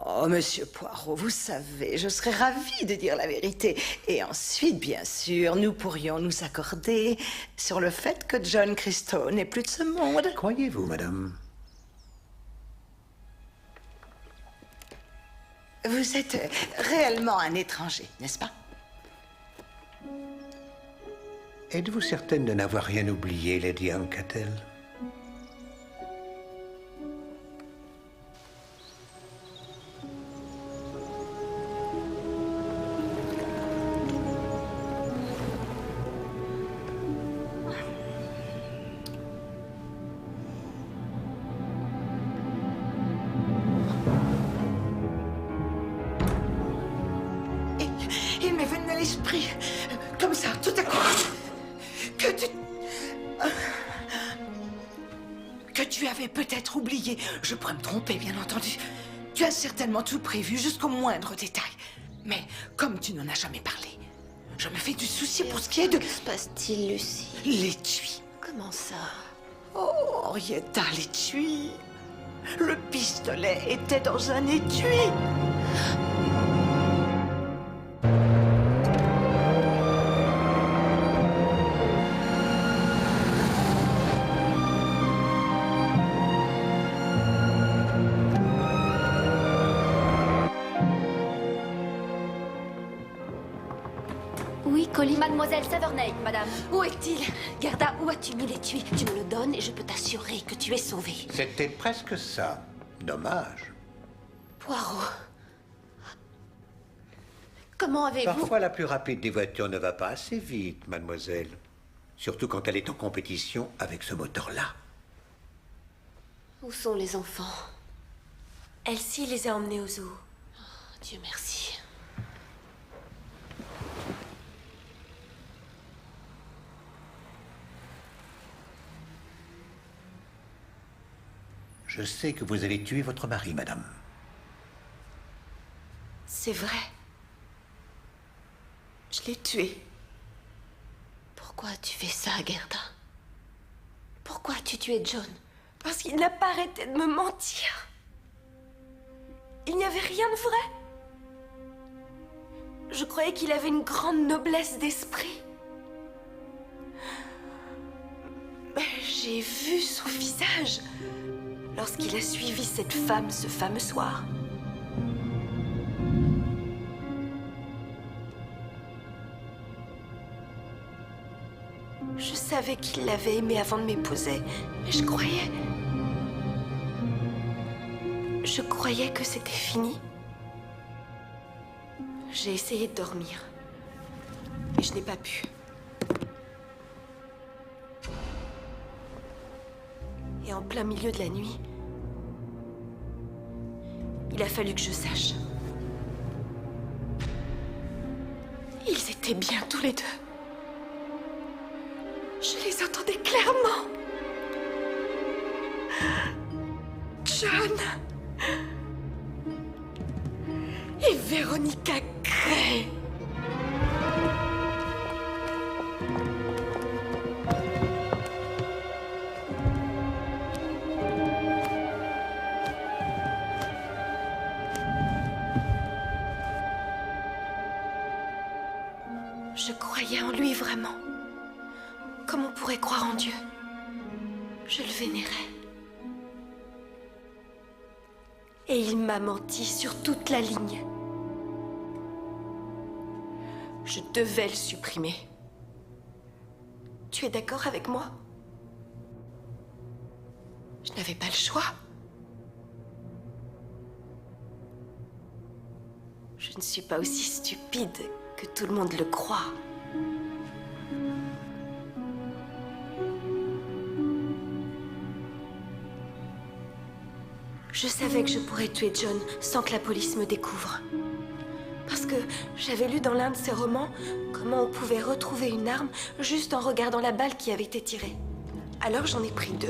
Oh, Monsieur Poirot, vous savez, je serais ravie de dire la vérité. Et ensuite, bien sûr, nous pourrions nous accorder sur le fait que John Christo n'est plus de ce monde. Croyez-vous, madame? Vous êtes réellement un étranger, n'est-ce pas? Êtes-vous certaine de n'avoir rien oublié, Lady Anne-Cattel? Il m'est venu à l'esprit, comme ça, tout à coup, que tu avais peut-être oublié. Je pourrais me tromper, bien entendu. Tu as certainement tout prévu, jusqu'au moindre détail. Mais comme tu n'en as jamais parlé, je me fais du souci pour ce qui est de... Que se passe-t-il, Lucie? L'étui. Comment ça? Oh, Henrietta, l'étui. Le pistolet était dans un étui. Oui, Colin. Mademoiselle Savernake, madame. Où est-il? Gerda, où as-tu mis l'étui? Tu me le donnes et je peux t'assurer que tu es sauvé. C'était presque ça. Dommage. Poirot. Comment avez-vous... Parfois, la plus rapide des voitures ne va pas assez vite, mademoiselle. Surtout quand elle est en compétition avec ce moteur-là. Où sont les enfants? Elsie les a emmenés au zoo. Oh, Dieu merci. Je sais que vous allez tuer votre mari, madame. C'est vrai. Je l'ai tué. Pourquoi as-tu fait ça, Gerda? Pourquoi as-tu tué John? Parce qu'il n'a pas arrêté de me mentir. Il n'y avait rien de vrai. Je croyais qu'il avait une grande noblesse d'esprit. Mais j'ai vu son visage lorsqu'il a suivi cette femme ce fameux soir. Je savais qu'il l'avait aimée avant de m'épouser, mais je croyais que c'était fini. J'ai essayé de dormir, mais je n'ai pas pu. Et en plein milieu de la nuit, il a fallu que je sache. Ils étaient bien tous les deux. Je les entendais clairement. John et Veronica Gray. Je croyais en lui vraiment. Comme on pourrait croire en Dieu. Je le vénérais. Et il m'a menti sur toute la ligne. Je devais le supprimer. Tu es d'accord avec moi? Je n'avais pas le choix. Je ne suis pas aussi stupide que tout le monde le croit. Je savais que je pourrais tuer John sans que la police me découvre. Parce que j'avais lu dans l'un de ses romans comment on pouvait retrouver une arme juste en regardant la balle qui avait été tirée. Alors j'en ai pris 2.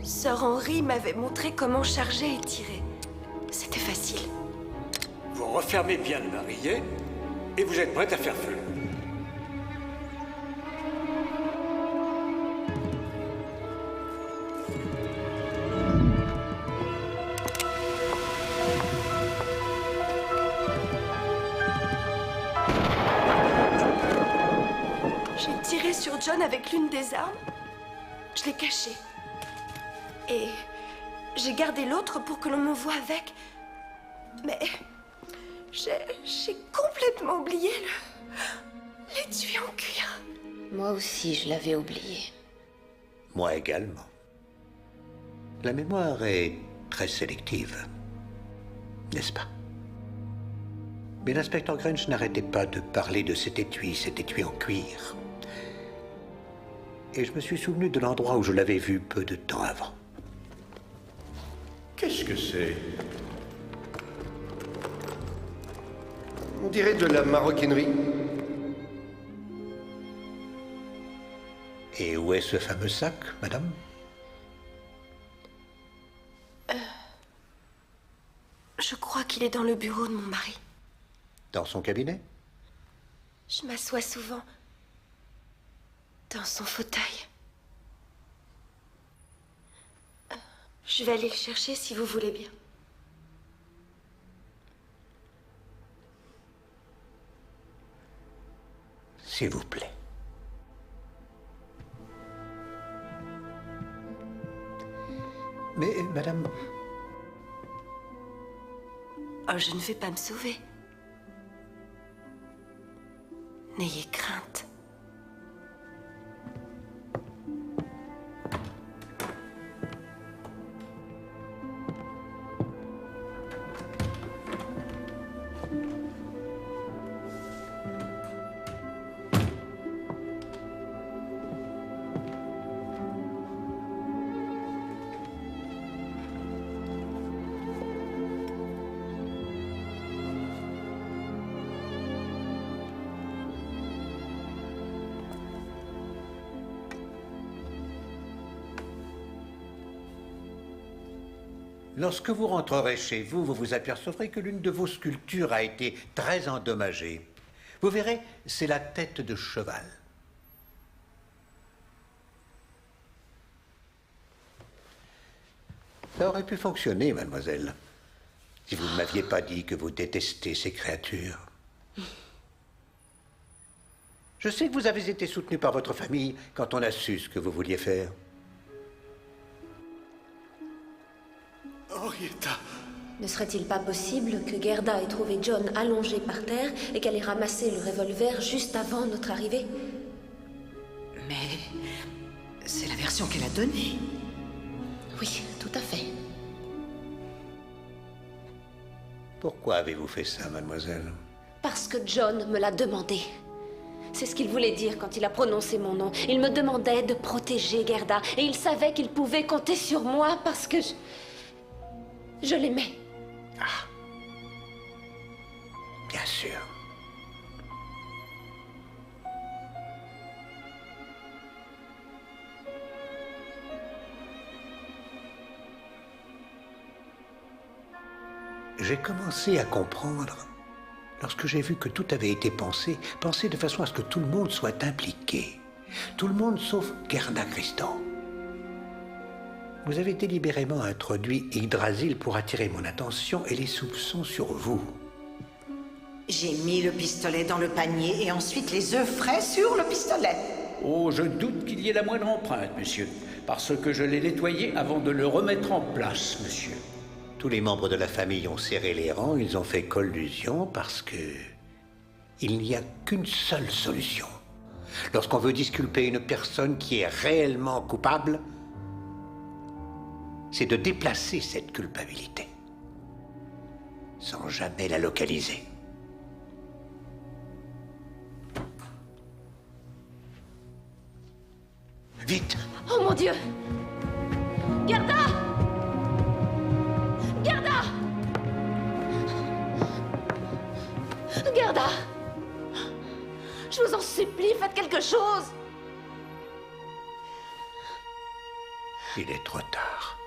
Sir Henry m'avait montré comment charger et tirer. C'était facile. Vous refermez bien le barillet et vous êtes prête à faire feu. J'ai tiré sur John avec l'une des armes. Je l'ai caché. Et j'ai gardé l'autre pour que l'on me voie avec. Mais j'ai complètement oublié l'étui en cuir. Moi aussi, je l'avais oublié. Moi également. La mémoire est très sélective, n'est-ce pas? Mais l'inspecteur Grange n'arrêtait pas de parler de cet étui en cuir. Et je me suis souvenu de l'endroit où je l'avais vu peu de temps avant. Qu'est-ce que c'est? On dirait de la maroquinerie. Et où est ce fameux sac, madame? Je crois qu'il est dans le bureau de mon mari. Dans son cabinet? Je m'assois souvent dans son fauteuil. Je vais aller le chercher si vous voulez bien. S'il vous plaît. Mais, madame... Oh, je ne vais pas me sauver. N'ayez crainte. Lorsque vous rentrerez chez vous, vous vous apercevrez que l'une de vos sculptures a été très endommagée. Vous verrez, c'est la tête de cheval. Ça aurait pu fonctionner, mademoiselle, si vous ne m'aviez pas dit que vous détestez ces créatures. Je sais que vous avez été soutenu par votre famille quand on a su ce que vous vouliez faire. Henrietta. Ne serait-il pas possible que Gerda ait trouvé John allongé par terre et qu'elle ait ramassé le revolver juste avant notre arrivée? Mais c'est la version qu'elle a donnée. Oui, tout à fait. Pourquoi avez-vous fait ça, mademoiselle? Parce que John me l'a demandé. C'est ce qu'il voulait dire quand il a prononcé mon nom. Il me demandait de protéger Gerda et il savait qu'il pouvait compter sur moi parce que je l'aimais. Ah. Bien sûr. J'ai commencé à comprendre lorsque j'ai vu que tout avait été pensé de façon à ce que tout le monde soit impliqué. Tout le monde sauf Gerda Christo. Vous avez délibérément introduit Yggdrasil pour attirer mon attention et les soupçons sur vous. J'ai mis le pistolet dans le panier et ensuite les œufs frais sur le pistolet. Oh, je doute qu'il y ait la moindre empreinte, monsieur, parce que je l'ai nettoyé avant de le remettre en place, monsieur. Tous les membres de la famille ont serré les rangs, ils ont fait collusion parce que... il n'y a qu'une seule solution. Lorsqu'on veut disculper une personne qui est réellement coupable, c'est de déplacer cette culpabilité, sans jamais la localiser. Vite! Oh mon Dieu! Gerda! Gerda! Gerda! Je vous en supplie, faites quelque chose! Il est trop tard.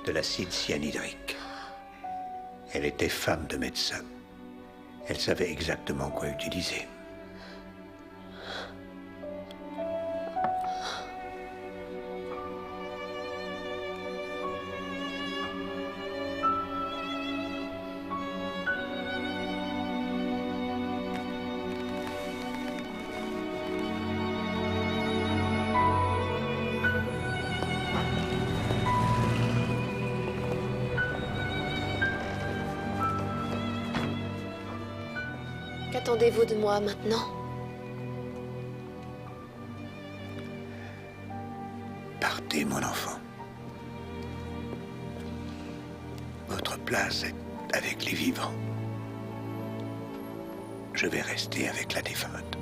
De l'acide cyanhydrique. Elle était femme de médecin. Elle savait exactement quoi utiliser. Qu'attendez-vous de moi maintenant? Partez, mon enfant. Votre place est avec les vivants. Je vais rester avec la défunte.